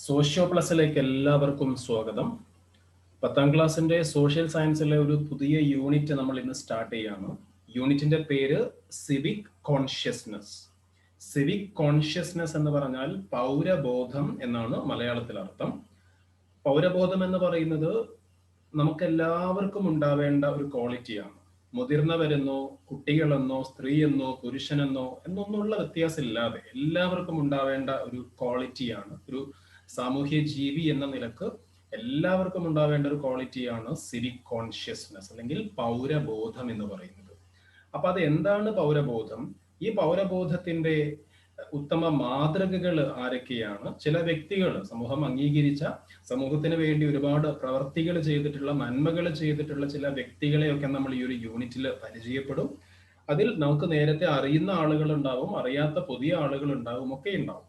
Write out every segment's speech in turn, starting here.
Socio പ്ലസിലേക്ക് എല്ലാവർക്കും സ്വാഗതം. 10ാം ക്ലാസ്സിന്റെ സോഷ്യൽ സയൻസിലെ ഒരു പുതിയ യൂണിറ്റ് നമ്മൾ ഇന്ന് സ്റ്റാർട്ട് ചെയ്യാണ്. യൂണിറ്റിന്റെ പേര് സിവിക് കോൺഷ്യസ്നസ്. സിവിക് കോൺഷ്യസ്നസ് എന്ന് പറഞ്ഞാൽ പൗരബോധം എന്നാണ് മലയാളത്തിൽ അർത്ഥം. പൗരബോധം എന്ന് പറയുന്നത് നമുക്കെല്ലാവർക്കും ഉണ്ടാവേണ്ട ഒരു ക്വാളിറ്റിയാണ്. മുതിർന്നവരെന്നോ കുട്ടികളെന്നോ സ്ത്രീയെന്നോ പുരുഷനെന്നോ എന്നൊന്നുള്ള വ്യത്യാസമില്ലാതെ എല്ലാവർക്കും ഉണ്ടാവേണ്ട ഒരു ക്വാളിറ്റിയാണ്. ഒരു സാമൂഹ്യ ജീവി എന്ന നിലക്ക് എല്ലാവർക്കും ഉണ്ടാവേണ്ട ഒരു ക്വാളിറ്റിയാണ് സിവിക് കോൺഷ്യസ്നസ് അല്ലെങ്കിൽ പൗരബോധം എന്ന് പറയുന്നത്. അപ്പൊ അത് എന്താണ് പൗരബോധം? ഈ പൗരബോധത്തിന്റെ ഉത്തമ മാതൃകകൾ ആരൊക്കെയാണ്? ചില വ്യക്തികൾ, സമൂഹം അംഗീകരിച്ച, സമൂഹത്തിന് വേണ്ടി ഒരുപാട് പ്രവർത്തികൾ ചെയ്തിട്ടുള്ള, നന്മകൾ ചെയ്തിട്ടുള്ള ചില വ്യക്തികളെയൊക്കെ നമ്മൾ ഈ ഒരു യൂണിറ്റിൽ പരിചയപ്പെടും. അതിൽ നമുക്ക് നേരത്തെ അറിയുന്ന ആളുകൾ ഉണ്ടാവും, അറിയാത്ത പുതിയ ആളുകൾ ഉണ്ടാവും, ഒക്കെ ഉണ്ടാവും.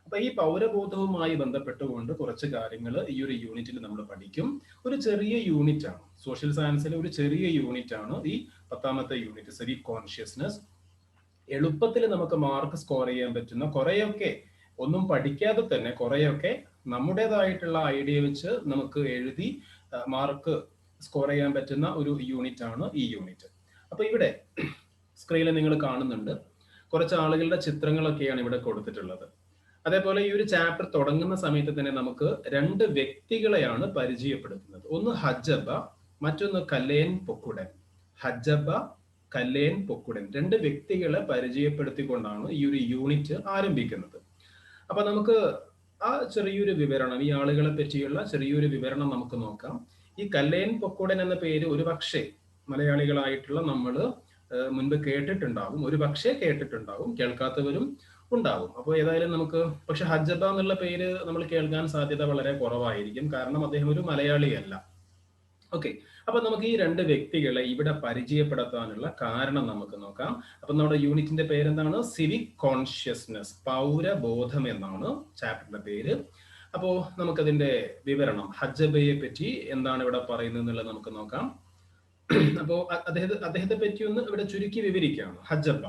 അപ്പൊ ഈ പൗരബോധവുമായി ബന്ധപ്പെട്ടുകൊണ്ട് കുറച്ച് കാര്യങ്ങൾ ഈ ഒരു യൂണിറ്റിൽ നമ്മൾ പഠിക്കും. ഒരു ചെറിയ യൂണിറ്റ് ആണ്, സോഷ്യൽ സയൻസിലെ ഒരു ചെറിയ യൂണിറ്റ് ആണ് ഈ 10ാമത്തെ യൂണിറ്റ്, സിവിക് കോൺഷ്യസ്നസ്. എളുപ്പത്തിൽ നമുക്ക് മാർക്ക് സ്കോർ ചെയ്യാൻ പറ്റുന്ന, കുറെയൊക്കെ ഒന്നും പഠിക്കാതെ തന്നെ കുറെയൊക്കെ നമ്മുടേതായിട്ടുള്ള ഐഡിയ വെച്ച് നമുക്ക് എഴുതി മാർക്ക് സ്കോർ ചെയ്യാൻ പറ്റുന്ന ഒരു യൂണിറ്റ് ആണ് ഈ യൂണിറ്റ്. അപ്പൊ ഇവിടെ സ്ക്രീനിൽ നിങ്ങൾ കാണുന്നുണ്ട്, കുറച്ച് ആളുകളുടെ ചിത്രങ്ങളൊക്കെയാണ് ഇവിടെ കൊടുത്തിട്ടുള്ളത്. അതേപോലെ ഈ ഒരു ചാപ്റ്റർ തുടങ്ങുന്ന സമയത്ത് തന്നെ നമുക്ക് രണ്ട് വ്യക്തികളെയാണ് പരിചയപ്പെടുത്തുന്നത്. ഒന്ന് ഹജ്ജബ, മറ്റൊന്ന് കല്ലേൻ പൊക്കുടൻ. ഹജ്ജബ, കല്ലേൻ പൊക്കുടൻ, രണ്ട് വ്യക്തികളെ പരിചയപ്പെടുത്തിക്കൊണ്ടാണ് ഈ ഒരു യൂണിറ്റ് ആരംഭിക്കുന്നത്. അപ്പൊ നമുക്ക് ആ ചെറിയൊരു വിവരണം, ഈ ആളുകളെ പറ്റിയുള്ള ചെറിയൊരു വിവരണം നമുക്ക് നോക്കാം. ഈ കല്ലേൻ പൊക്കുടൻ എന്ന പേര് ഒരു പക്ഷേ മലയാളികളായിട്ടുള്ള നമ്മൾ മുൻപ് കേട്ടിട്ടുണ്ടാവും, ഒരു പക്ഷേ കേട്ടിട്ടുണ്ടാവും, കേൾക്കാത്തവരും ഉണ്ടാവും. അപ്പോൾ ഏതായാലും നമുക്ക്, പക്ഷെ ഹജ്ജബ എന്നുള്ള പേര് നമ്മൾ കേൾക്കാൻ സാധ്യത വളരെ കുറവായിരിക്കും, കാരണം അദ്ദേഹം ഒരു മലയാളിയല്ല. ഓക്കെ, അപ്പൊ നമുക്ക് ഈ രണ്ട് വ്യക്തികളെ ഇവിടെ പരിചയപ്പെടുത്താനുള്ള കാരണം നമുക്ക് നോക്കാം. അപ്പൊ നമ്മുടെ യൂണിറ്റിന്റെ പേരെന്താണ്? സിവിക് കോൺഷ്യസ്നസ്, പൗരബോധം എന്നാണ് ചാപ്റ്ററിന്റെ പേര്. അപ്പോ നമുക്കതിന്റെ വിവരണം, ഹജ്ജബയെ പറ്റി എന്താണ് ഇവിടെ പറയുന്നത് എന്നുള്ളത് നമുക്ക് നോക്കാം. അപ്പോ അദ്ദേഹത്തെ പറ്റി ഒന്ന് ഇവിടെ ചുരുക്കി വിവരിക്കുകയാണ്. ഹജ്ജബ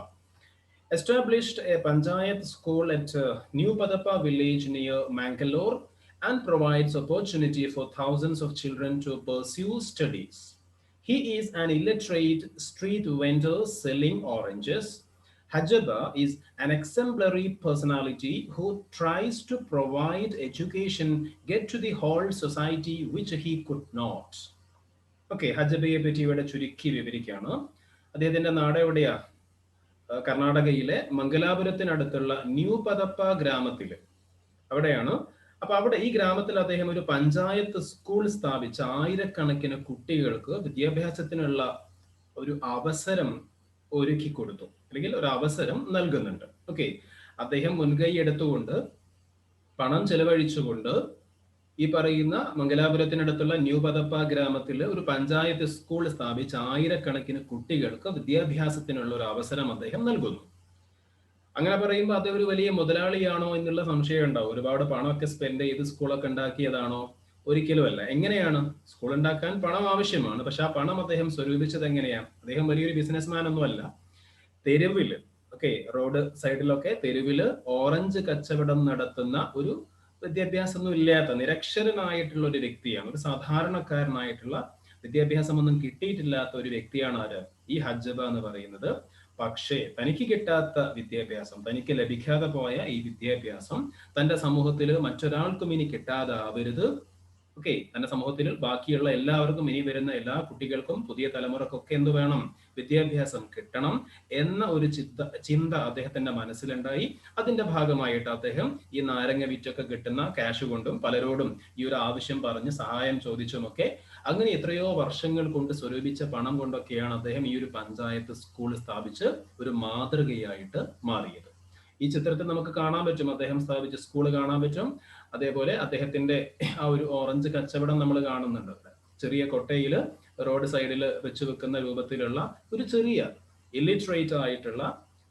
established a Panchayat school at New Padappa village near Mangalore and provides opportunity for thousands of children to pursue studies. He is an illiterate street vendor selling oranges. Hajjaba is an exemplary personality who tries to provide education, get to the whole society which he could not. Okay, ഹജ്ജബയെ പറ്റി ഇവിടെ ചുരുക്കി വിവരിക്കുകയാണ്. അദ്ദേഹത്തിന്റെ നാട് എവിടെയാ? കർണാടകയിലെ മംഗലാപുരത്തിനടുത്തുള്ള new Padappa ഗ്രാമത്തില്, അവിടെയാണ്. അപ്പൊ അവിടെ ഈ ഗ്രാമത്തിൽ അദ്ദേഹം ഒരു പഞ്ചായത്ത് സ്കൂൾ സ്ഥാപിച്ച് ആയിരക്കണക്കിന് കുട്ടികൾക്ക് വിദ്യാഭ്യാസത്തിനുള്ള ഒരു അവസരം ഒരുക്കി കൊടുത്തു, അല്ലെങ്കിൽ ഒരു അവസരം നൽകുന്നുണ്ട്. ഓക്കെ, അദ്ദേഹം മുൻകൈ എടുത്തുകൊണ്ട് പണം ചെലവഴിച്ചുകൊണ്ട് ഈ പറയുന്ന മംഗലാപുരത്തിനടുത്തുള്ള ന്യൂ പദപ്പ ഗ്രാമത്തിൽ ഒരു പഞ്ചായത്ത് സ്കൂൾ സ്ഥാപിച്ച് ആയിരക്കണക്കിന് കുട്ടികൾക്ക് വിദ്യാഭ്യാസത്തിനുള്ള ഒരു അവസരം അദ്ദേഹം നൽകുന്നു. അങ്ങനെ പറയുമ്പോൾ അദ്ദേഹം ഒരു വലിയ മുതലാളിയാണോ എന്നുള്ള സംശയം ഉണ്ടാവും. ഒരുപാട് പണമൊക്കെ സ്പെൻഡ് ചെയ്ത് സ്കൂളൊക്കെ ഉണ്ടാക്കിയതാണോ? ഒരിക്കലുമല്ല. എങ്ങനെയാണ്? സ്കൂൾ ഉണ്ടാക്കാൻ പണം ആവശ്യമാണ്, പക്ഷെ ആ പണം അദ്ദേഹം സ്വരൂപിച്ചത് എങ്ങനെയാണ്? അദ്ദേഹം വലിയൊരു ബിസിനസ്മാൻ ഒന്നുമല്ല. തെരുവില്, ഓക്കെ, റോഡ് സൈഡിലൊക്കെ തെരുവില് ഓറഞ്ച് കച്ചവടം നടത്തുന്ന ഒരു വിദ്യാഭ്യാസമൊന്നും ഇല്ലാത്ത നിരക്ഷരനായിട്ടുള്ള ഒരു വ്യക്തിയാണ്, ഒരു സാധാരണക്കാരനായിട്ടുള്ള, വിദ്യാഭ്യാസമൊന്നും കിട്ടിയിട്ടില്ലാത്ത ഒരു വ്യക്തിയാണ് ആര്? ഈ ഹജ്ജബ എന്ന് പറയുന്നത്. പക്ഷേ തനിക്ക് കിട്ടാത്ത വിദ്യാഭ്യാസം, തനിക്ക് ലഭിക്കാതെ പോയ ഈ വിദ്യാഭ്യാസം തന്റെ സമൂഹത്തിൽ മറ്റൊരാൾക്കും ഇനി കിട്ടാതാവരുത്. ഓക്കെ, തന്റെ സമൂഹത്തിൽ ബാക്കിയുള്ള എല്ലാവർക്കും, ഇനി വരുന്ന എല്ലാ കുട്ടികൾക്കും, പുതിയ തലമുറക്കൊക്കെ എന്ത് വേണം? വിദ്യാഭ്യാസം കിട്ടണം എന്ന ഒരു ചിന്ത അദ്ദേഹത്തിന്റെ മനസ്സിലുണ്ടായി. അതിന്റെ ഭാഗമായിട്ട് അദ്ദേഹം ഈ നാരങ്ങ വിറ്റൊക്കെ കിട്ടുന്ന ക്യാഷ് കൊണ്ടും പലരോടും ഈ ഒരു ആവശ്യം പറഞ്ഞ് സഹായം ചോദിച്ചുമൊക്കെ അങ്ങനെ എത്രയോ വർഷങ്ങൾ കൊണ്ട് സ്വരൂപിച്ച പണം കൊണ്ടൊക്കെയാണ് അദ്ദേഹം ഈ ഒരു പഞ്ചായത്ത് സ്കൂൾ സ്ഥാപിച്ച് ഒരു മാതൃകയായിട്ട് മാറിയത്. ഈ ചിത്രത്തിൽ നമുക്ക് കാണാൻ പറ്റും, അദ്ദേഹം സ്ഥാപിച്ച സ്കൂൾ കാണാൻ പറ്റും. അതേപോലെ അദ്ദേഹത്തിന്റെ ആ ഒരു ഓറഞ്ച് കച്ചവടം നമ്മൾ കാണുന്നുണ്ട്. ചെറിയ കൊട്ടയില് റോഡ് സൈഡിൽ വെച്ച് വെക്കുന്ന രൂപത്തിലുള്ള ഒരു ചെറിയ ഇല്ലിറ്ററേറ്റ് ആയിട്ടുള്ള,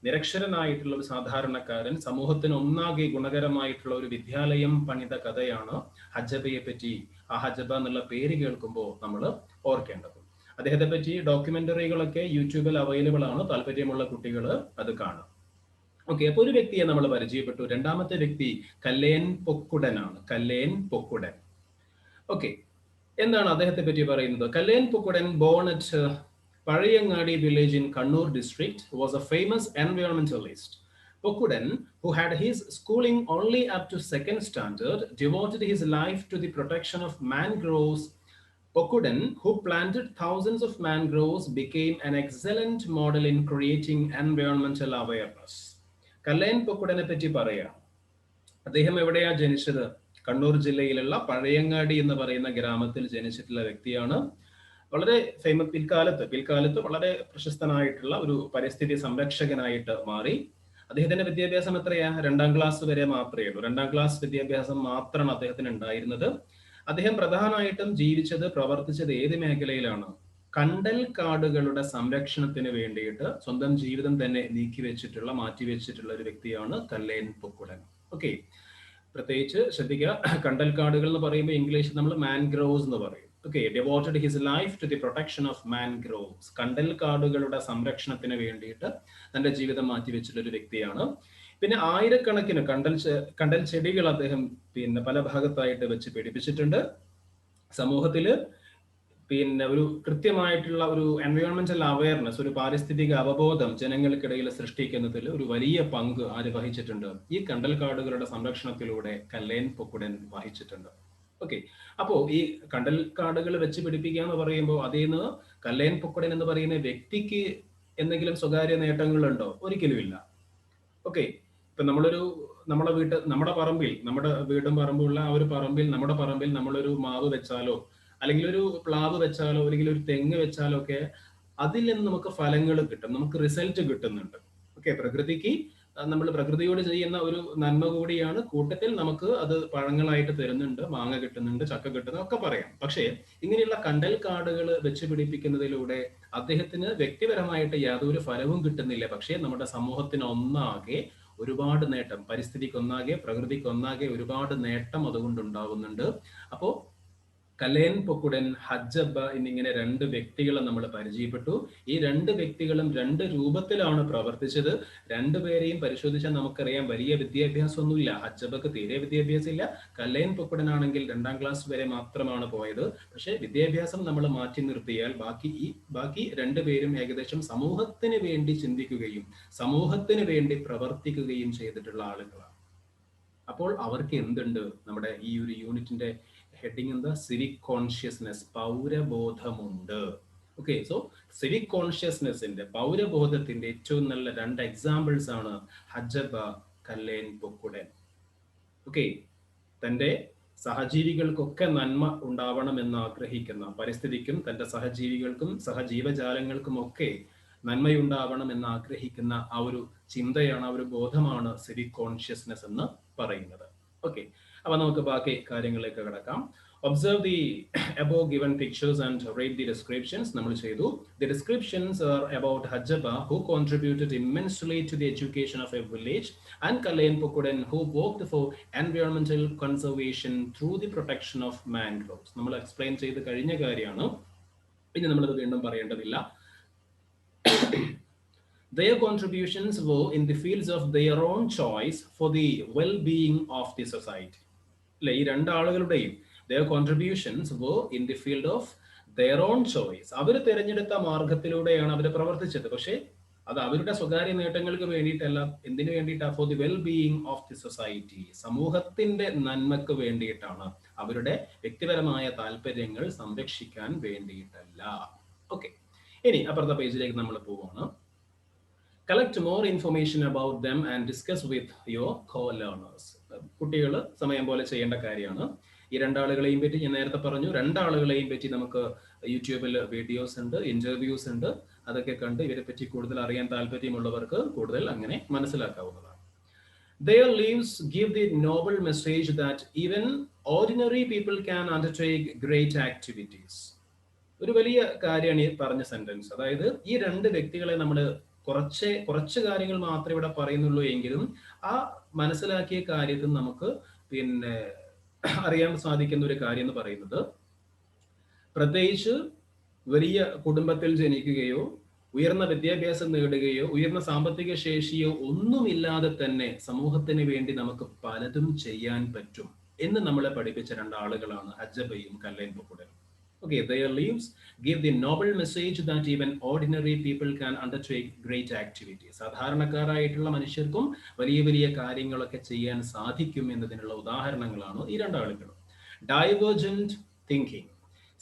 നിരക്ഷരനായിട്ടുള്ള ഒരു സാധാരണക്കാരൻ സമൂഹത്തിന് ഒന്നാകെ ഗുണകരമായിട്ടുള്ള ഒരു വിദ്യാലയം പണിത കഥയാണ് ഹജ്ജബയെ പറ്റി, ആ ഹജ്ജബ എന്നുള്ള പേര് കേൾക്കുമ്പോൾ നമ്മൾ ഓർക്കേണ്ടത്. അദ്ദേഹത്തെ പറ്റി ഡോക്യുമെന്ററികളൊക്കെ യൂട്യൂബിൽ അവൈലബിൾ ആണ്, താല്പര്യമുള്ള കുട്ടികൾ അത് കാണാം. ഓക്കെ, അപ്പൊ ഒരു വ്യക്തിയെ നമ്മൾ പരിചയപ്പെട്ടു. രണ്ടാമത്തെ വ്യക്തി കല്ലേൻ പൊക്കുടനാണ്. കല്ലേൻ പൊക്കുടൻ. ഓക്കെ, എന്താണ് അദ്ദേഹത്തെ പറ്റി പറയുന്നത്? Kallen Pokkudan, bone at Pazhayangadi village in Kannur district, was A famous environmentalist. Pokudan, who had his schooling only up to second standard, devoted his life to the protection of mangroves. Pokudan, who planted thousands of mangroves, became an excellent model in creating environmental awareness. Kallen പൊക്കുടനെ പറ്റി പറയാം. അദ്ദേഹം എവിടെയാ ജനിച്ചത്? കണ്ണൂർ ജില്ലയിലുള്ള പഴയങ്ങാടി എന്ന് പറയുന്ന ഗ്രാമത്തിൽ ജനിച്ചിട്ടുള്ള വ്യക്തിയാണ്. വളരെ പിൽക്കാലത്ത് വളരെ പ്രശസ്തനായിട്ടുള്ള ഒരു പരിസ്ഥിതി സംരക്ഷകനായിട്ട് മാറി. അദ്ദേഹത്തിന്റെ വിദ്യാഭ്യാസം എത്രയാ? 2ാം ക്ലാസ് വരെ മാത്രമേ ഉള്ളൂ. 2ാം ക്ലാസ് വിദ്യാഭ്യാസം മാത്രമാണ് അദ്ദേഹത്തിന് ഉണ്ടായിരുന്നത്. അദ്ദേഹം പ്രധാനമായിട്ടും പ്രവർത്തിച്ചത് ഏത് മേഖലയിലാണ്? കണ്ടൽ കാടുകളുടെ സംരക്ഷണത്തിന് വേണ്ടിയിട്ട് സ്വന്തം ജീവിതം തന്നെ മാറ്റിവെച്ചിട്ടുള്ള ഒരു വ്യക്തിയാണ് കല്ലേൻ പൊക്കുടൻ. ഓക്കെ, പ്രത്യേകിച്ച് ശ്രദ്ധിക്കുക, കണ്ടൽ കാടുകൾ എന്ന് പറയുമ്പോൾ ഇംഗ്ലീഷിൽ നമ്മൾ മാൻഗ്രോവ്സ് എന്ന് പറയും. Okay, devoted his life to the protection of mangroves. കണ്ടൽ കാടുകളുടെ സംരക്ഷണത്തിന് വേണ്ടിയിട്ട് തന്റെ ജീവിതം മാറ്റിവെച്ചിട്ടുള്ള ഒരു വ്യക്തിയാണ്. പിന്നെ ആയിരക്കണക്കിന് കണ്ടൽ ചെടികൾ അദ്ദേഹം പല ഭാഗത്തായിട്ട് വെച്ച് പിടിപ്പിച്ചിട്ടുണ്ട്. സമൂഹത്തില് ഒരു കൃത്യമായിട്ടുള്ള ഒരു എൻവയോൺമെന്റൽ അവയർനെസ്, ഒരു പാരിസ്ഥിതിക അവബോധം ജനങ്ങൾക്കിടയിൽ സൃഷ്ടിക്കുന്നതിൽ ഒരു വലിയ പങ്ക് ആര് വഹിച്ചിട്ടുണ്ട്? ഈ കണ്ടൽ കാടുകളുടെ സംരക്ഷണത്തിലൂടെ കല്ലേൻ പൊക്കുടൻ വഹിച്ചിട്ടുണ്ട്. ഓക്കെ, അപ്പോ ഈ കണ്ടൽ കാടുകൾ വെച്ച് പിടിപ്പിക്കുക എന്ന് പറയുമ്പോൾ അതിൽ നിന്ന് കല്ലേൻ പൊക്കുടൻ എന്ന് പറയുന്ന വ്യക്തിക്ക് എന്തെങ്കിലും സ്വകാര്യ നേട്ടങ്ങളുണ്ടോ? ഒരിക്കലും ഇല്ല. ഓക്കെ, ഇപ്പൊ നമ്മുടെ വീടും പറമ്പുള്ള ആ ഒരു പറമ്പിൽ, നമ്മുടെ പറമ്പിൽ നമ്മളൊരു മാവ് വെച്ചാലോ അല്ലെങ്കിൽ ഒരു പ്ലാവ് വെച്ചാലോ അല്ലെങ്കിൽ ഒരു തെങ്ങ് വെച്ചാലോ ഒക്കെ അതിൽ നിന്ന് നമുക്ക് ഫലങ്ങൾ കിട്ടും, നമുക്ക് റിസൾട്ട് കിട്ടുന്നുണ്ട്. ഓക്കെ, നമ്മൾ പ്രകൃതിയോട് ചെയ്യുന്ന ഒരു നന്മ കൂടിയാണ്. കൂട്ടത്തിൽ നമുക്ക് അത് പഴങ്ങളായിട്ട് തരുന്നുണ്ട്, മാങ്ങ കിട്ടുന്നുണ്ട്, ചക്ക കിട്ടുന്നു ഒക്കെ പറയാം. പക്ഷേ ഇങ്ങനെയുള്ള കണ്ടൽ കാടുകൾ വെച്ച് പിടിപ്പിക്കുന്നതിലൂടെ അദ്ദേഹത്തിന് വ്യക്തിപരമായിട്ട് യാതൊരു ഫലവും കിട്ടുന്നില്ല. പക്ഷേ നമ്മുടെ സമൂഹത്തിന് ഒന്നാകെ ഒരുപാട് നേട്ടം, പരിസ്ഥിതിക്കൊന്നാകെ, പ്രകൃതിക്കൊന്നാകെ ഒരുപാട് നേട്ടം അതുകൊണ്ട് ഉണ്ടാവുന്നുണ്ട്. അപ്പോ കല്ലേൻ പൊക്കുടൻ, ഹജ്ജബ്ബ എന്നിങ്ങനെ 2 വ്യക്തികളെ നമ്മൾ പരിചയപ്പെട്ടു. ഈ 2 വ്യക്തികളും 2 രൂപത്തിലാണ് പ്രവർത്തിച്ചത്. 2 പേരെയും പരിശോധിച്ചാൽ നമുക്കറിയാം വലിയ വിദ്യാഭ്യാസമൊന്നുമില്ല. ഹജ്ജബ്ബക്ക് തീരെ വിദ്യാഭ്യാസം ഇല്ല. കല്ലേൻ പൊക്കുടനാണെങ്കിൽ 2ാം ക്ലാസ് വരെ മാത്രമാണ് പോയത്. പക്ഷെ വിദ്യാഭ്യാസം നമ്മൾ മാറ്റി നിർത്തിയാൽ ബാക്കി 2 പേരും ഏകദേശം സമൂഹത്തിന് വേണ്ടി ചിന്തിക്കുകയും സമൂഹത്തിന് വേണ്ടി പ്രവർത്തിക്കുകയും ചെയ്തിട്ടുള്ള ആളുകളാണ്. അപ്പോൾ അവർക്ക് എന്തുണ്ട്? നമ്മുടെ ഈ ഒരു യൂണിറ്റിന്റെ ഹെഡിങ് എന്താ? സിവിക് കോൺഷ്യസ്നെസ്, പൗരബോധമുണ്ട്. ഓക്കെ, സോ സിവിക് കോൺഷ്യസ്നെസിന്റെ, പൗരബോധത്തിന്റെ ഏറ്റവും നല്ല 2 എക്സാമ്പിൾസ് ആണ് ഹജ്ജബ്ബ, കല്ലേൻ പൊക്കുടൻ. ഓക്കെ, തന്റെ സഹജീവികൾക്കൊക്കെ നന്മ ഉണ്ടാവണമെന്ന് ആഗ്രഹിക്കുന്ന, പരിസ്ഥിതിക്കും തന്റെ സഹജീവികൾക്കും സഹജീവജാലങ്ങൾക്കും ഒക്കെ നന്മയുണ്ടാവണം എന്ന് ആഗ്രഹിക്കുന്ന ആ ഒരു ചിന്തയാണ്, ആ ഒരു ബോധമാണ് സിവിക് കോൺഷ്യസ്നെസ് എന്ന് പറയുന്നത്. ഓക്കെ, അപ്പൊ നമുക്ക് ബാക്കി കാര്യങ്ങളിലേക്ക് കടക്കാം. Observe the above given pictures and read the descriptions. നമ്മൾ ചെയ്തു. The descriptions are about Hajjabba, who contributed immensely to the education of a village, and Kalain Pokudan, who worked for environmental conservation through the protection of mangroves. നമ്മൾ explain ചെയ്ത് കഴിഞ്ഞ കാര്യമാണ്, ഇനി നമ്മളത് വീണ്ടും പറയേണ്ടതില്ല. Their contributions were in the fields of their own choice for the well-being of the society. ഈ 2 ആളുകളുടെയും their contributions were in the field of their own choice. അവർ തിരഞ്ഞെടുത്ത മാർഗത്തിലൂടെയാണ് അവർ പ്രവർത്തിച്ചത്. പക്ഷേ അത് അവരുടെ സ്വകാര്യ നേട്ടങ്ങൾക്ക് വേണ്ടിയിട്ടല്ല. എന്തിനു വേണ്ടിയിട്ടാണ്? For the well being of the society, സമൂഹത്തിന്റെ നന്മക്ക് വേണ്ടിയിട്ടാണ്, അവരുടെ വ്യക്തിപരമായ താല്പര്യങ്ങൾ സംരക്ഷിക്കാൻ വേണ്ടിയിട്ടല്ല. ഓക്കെ, ഇനി അപ്പുറത്തെ പേജിലേക്ക് നമ്മൾ പോവുകയാണ്. Collect more information about them and discuss with your co-learners. കുട്ടികൾ സമയം പോലെ ചെയ്യേണ്ട കാര്യമാണ്. ഈ 2 ആളുകളെയും പറ്റി ഞാൻ നേരത്തെ പറഞ്ഞു. 2 ആളുകളെയും പറ്റി നമുക്ക് യൂട്യൂബിൽ വീഡിയോസ് ഉണ്ട്, ഇന്റർവ്യൂസ് ഉണ്ട്. അതൊക്കെ കണ്ട് ഇവരെ പറ്റി കൂടുതൽ അറിയാൻ താല്പര്യമുള്ളവർക്ക് കൂടുതൽ അങ്ങനെ മനസ്സിലാക്കാവുന്നതാണ്. Their lives give the noble message that even ordinary people can undertake great activities. ഒരു വലിയ കാര്യമാണ് ഈ പറഞ്ഞ സെന്റൻസ്. അതായത് ഈ 2 വ്യക്തികളെ നമ്മൾ കുറച്ച് കാര്യങ്ങൾ മാത്രമേ ഇവിടെ പറയുന്നുള്ളൂ എങ്കിലും ആ മനസ്സിലാക്കിയ കാര്യത്തിൽ നമുക്ക് അറിയാൻ സാധിക്കുന്ന ഒരു കാര്യം എന്ന് പറയുന്നത്, പ്രത്യേകിച്ച് വലിയ കുടുംബത്തിൽ ജനിക്കുകയോ ഉയർന്ന വിദ്യാഭ്യാസം നേടുകയോ ഉയർന്ന സാമ്പത്തിക ശേഷിയോ ഒന്നുമില്ലാതെ തന്നെ സമൂഹത്തിന് വേണ്ടി നമുക്ക് പലതും ചെയ്യാൻ പറ്റും എന്ന് നമ്മളെ പഠിപ്പിച്ച രണ്ടാളുകളാണ് അജ്ജബയും Kallen പൊക്കുടനും. Okay, their lives give the noble message that even ordinary people can undertake great activities. സാധാരണക്കാരായിട്ടുള്ള മനുഷ്യർക്കും വലിയ വലിയ കാര്യങ്ങളൊക്കെ ചെയ്യാൻ സാധിക്കും എന്നതിനുള്ള ഉദാഹരണങ്ങളാണ് ഈ രണ്ടാളുകളും. Divergent thinking,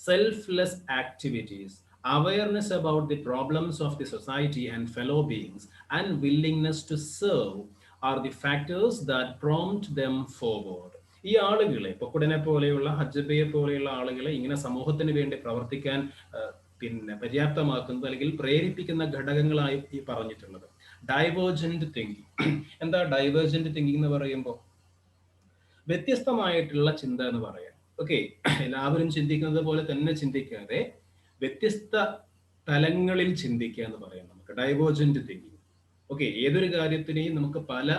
selfless activities, awareness about the problems of the society and fellow beings, and willingness to serve are the factors that prompt them forward. ഈ ആളുകളെ പൊക്കുടനെ പോലെയുള്ള ഹജ്ജബയെ പോലെയുള്ള ആളുകളെ ഇങ്ങനെ സമൂഹത്തിന് വേണ്ടി പ്രവർത്തിക്കാൻ പര്യാപ്തമാക്കുന്നത് അല്ലെങ്കിൽ പ്രേരിപ്പിക്കുന്ന ഘടകങ്ങളായി ഈ പറഞ്ഞിട്ടുള്ളത്. Divergent thinking. എന്താ ഡൈവേർജന്റ് തിങ്കിങ് എന്ന് പറയുമ്പോൾ? വ്യത്യസ്തമായിട്ടുള്ള ചിന്ത എന്ന് പറയാം. ഓക്കെ, എല്ലാവരും ചിന്തിക്കുന്നത് പോലെ തന്നെ ചിന്തിക്കാതെ വ്യത്യസ്ത തലങ്ങളിൽ ചിന്തിക്കുക എന്ന് പറയാം നമുക്ക് ഡൈവേർജന്റ് തിങ്കിങ്. ഓക്കെ, ഏതൊരു കാര്യത്തിനെയും നമുക്ക് പല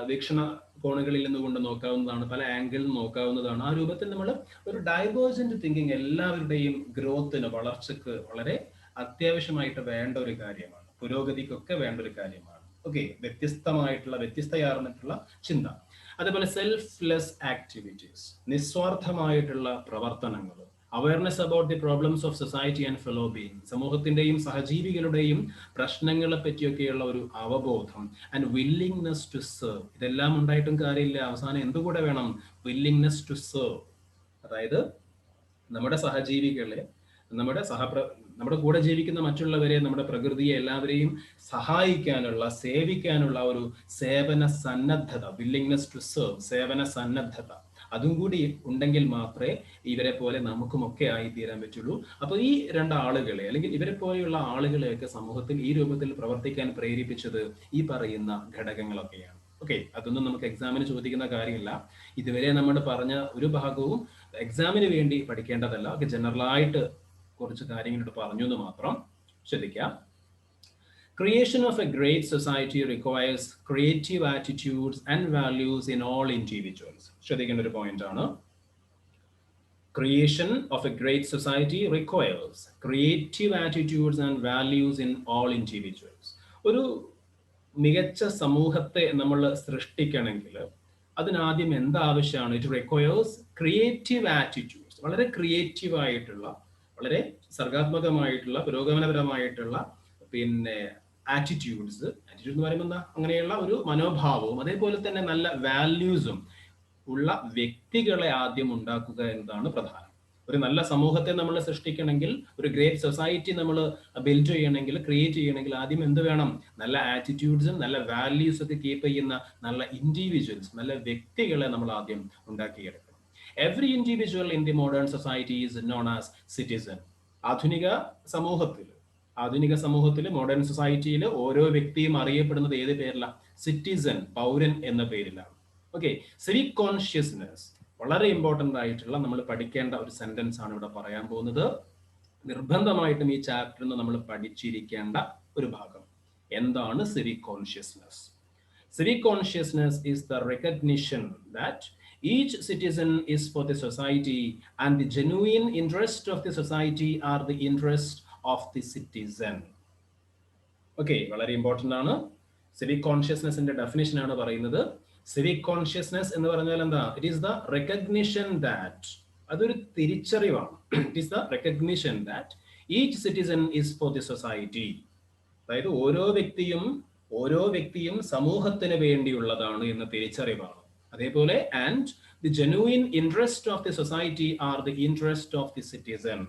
വീക്ഷണ കോണുകളിൽ നിന്നുകൊണ്ട് നോക്കാവുന്നതാണ്, പല ആംഗിളിൽ നോക്കാവുന്നതാണ്. ആ രൂപത്തിൽ നമ്മൾ ഒരു ഡൈവേർജന്റ് തിങ്കിങ് എല്ലാവരുടെയും ഗ്രോത്തിന്, വളർച്ചയ്ക്ക് വളരെ അത്യാവശ്യമായിട്ട് വേണ്ട ഒരു കാര്യമാണ്, പുരോഗതിക്കൊക്കെ വേണ്ട ഒരു കാര്യമാണ്. ഓക്കെ, വ്യത്യസ്തയാർന്നിട്ടുള്ള ചിന്ത. അതേപോലെ സെൽഫ്ലെസ് ആക്ടിവിറ്റീസ്, നിസ്വാർത്ഥമായിട്ടുള്ള പ്രവർത്തനങ്ങൾ. Awareness about the problems of society and fellow being, സമൂഹത്തിന്റെയും സഹജീവികളുടെയും പ്രശ്നങ്ങളെ പറ്റിയൊക്കെയുള്ള ഒരു അവബോധം. And willingness to serve. ഇതെല്ലാം ഉണ്ടായിട്ടും കാര്യമില്ല, അവസാനം എന്തുകൂടെ വേണം? Willingness to serve. അതായത് നമ്മുടെ സഹജീവികളെ, നമ്മുടെ കൂടെ ജീവിക്കുന്ന മറ്റുള്ളവരെ, നമ്മുടെ പ്രകൃതിയെ, എല്ലാവരെയും സഹായിക്കാനുള്ള, സേവിക്കാനുള്ള ഒരു സേവന സന്നദ്ധത, വില്ലിംഗ്നെസ് ടു സെർവ്, സേവന സന്നദ്ധത, അതും കൂടി ഉണ്ടെങ്കിൽ മാത്രമേ ഇവരെ പോലെ നമുക്കുമൊക്കെ ആയിത്തീരാൻ പറ്റുള്ളൂ. അപ്പോൾ ഈ രണ്ടാളുകളെ അല്ലെങ്കിൽ ഇവരെ പോലെയുള്ള ആളുകളെയൊക്കെ സമൂഹത്തിൽ ഈ രൂപത്തിൽ പ്രവർത്തിക്കാൻ പ്രേരിപ്പിച്ചത് ഈ പറയുന്ന ഘടകങ്ങളൊക്കെയാണ്. ഓക്കെ, അതൊന്നും നമുക്ക് എക്സാമിന് ചോദിക്കുന്ന കാര്യമില്ല. ഇതുവരെ നമ്മൾ പറഞ്ഞ ഒരു ഭാഗവും എക്സാമിന് വേണ്ടി പഠിക്കേണ്ടതല്ല. ഒക്കെ ജനറലായിട്ട് കുറച്ച് കാര്യങ്ങളോട് പറഞ്ഞു എന്ന് മാത്രം ശ്രദ്ധിക്കാം. Creation of a great society requires creative attitudes and values in all individuals. ശ്രദ്ധിക്കേണ്ട ഒരു പോയിന്റ് ആണ്. Creation of a great society requires creative attitudes and values in all individuals. ഒരു മികച്ച സമൂഹത്തെ നമ്മൾ സൃഷ്ടിക്കണമെങ്കിൽ അതിനാദ്യം എന്താവശ്യമാണ്? It requires creative attitudes. വളരെ ക്രിയേറ്റീവ് ആയിട്ടുള്ള, വളരെ സർഗാത്മകമായിട്ടുള്ള, പുരോഗമനപരമായിട്ടുള്ള ആറ്റിറ്റ്യൂഡ് എന്ന് പറയുമ്പോൾ എന്താ? അങ്ങനെയുള്ള ഒരു മനോഭാവവും അതേപോലെ തന്നെ നല്ല വാല്യൂസും ഉള്ള വ്യക്തികളെ ആദ്യം ഉണ്ടാക്കുക എന്നതാണ് പ്രധാനം. ഒരു നല്ല സമൂഹത്തെ നമ്മൾ സൃഷ്ടിക്കണമെങ്കിൽ, ഒരു ഗ്രേറ്റ് സൊസൈറ്റി നമ്മൾ ബിൽഡ് ചെയ്യണമെങ്കിൽ, ക്രിയേറ്റ് ചെയ്യണമെങ്കിൽ ആദ്യം എന്ത് വേണം? നല്ല ആറ്റിറ്റ്യൂഡ്സും നല്ല വാല്യൂസ് ഒക്കെ കീപ്പ് ചെയ്യുന്ന നല്ല ഇൻഡിവിജ്വൽസ്, നല്ല വ്യക്തികളെ നമ്മൾ ആദ്യം ഉണ്ടാക്കിയെടുക്കണം. Every individual in the modern society is known as citizen. ആധുനിക സമൂഹത്തിൽ, മോഡേൺ സൊസൈറ്റിയിൽ ഓരോ വ്യക്തിയും അറിയപ്പെടുന്നത് ഏത് പേരിലാണ്? സിറ്റിസൺ, പൗരൻ എന്ന പേരിലാണ്. ഓക്കെ, സിവിക് കോൺഷ്യസ്നെസ് വളരെ ഇമ്പോർട്ടൻ്റ് ആയിട്ടുള്ള നമ്മൾ പഠിക്കേണ്ട ഒരു സെന്റൻസ് ആണ് ഇവിടെ പറയാൻ പോകുന്നത്. നിർബന്ധമായിട്ടും ഈ ചാപ്റ്ററിൽ നിന്ന് നമ്മൾ പഠിച്ചിരിക്കേണ്ട ഒരു ഭാഗം. എന്താണ് civic consciousness? Civic consciousness is the recognition that each citizen is for the society and the genuine interest of the society are the interest of the citizen. Okay, വളരെ ഇമ്പോർട്ടൻ്റ് ആണ്. സിവിക് കോൺഷ്യസ്നെസിന്റെ ഡെഫിനിഷൻ ആണ് പറയുന്നത്. Civic consciousness എന്ന് പറഞ്ഞാൽ എന്താ? It is the recognition that, അതൊരു തിരിച്ചറിവാണ്. It is the recognition that each citizen is four the society. അതായത് ഓരോ വ്യക്തിയും സമൂഹത്തിന് വേണ്ടിയുള്ളതാണ് എന്ന തിരിച്ചറിവാണ്. അതേപോലെ and the genuine interest of the society are the interest of the citizen.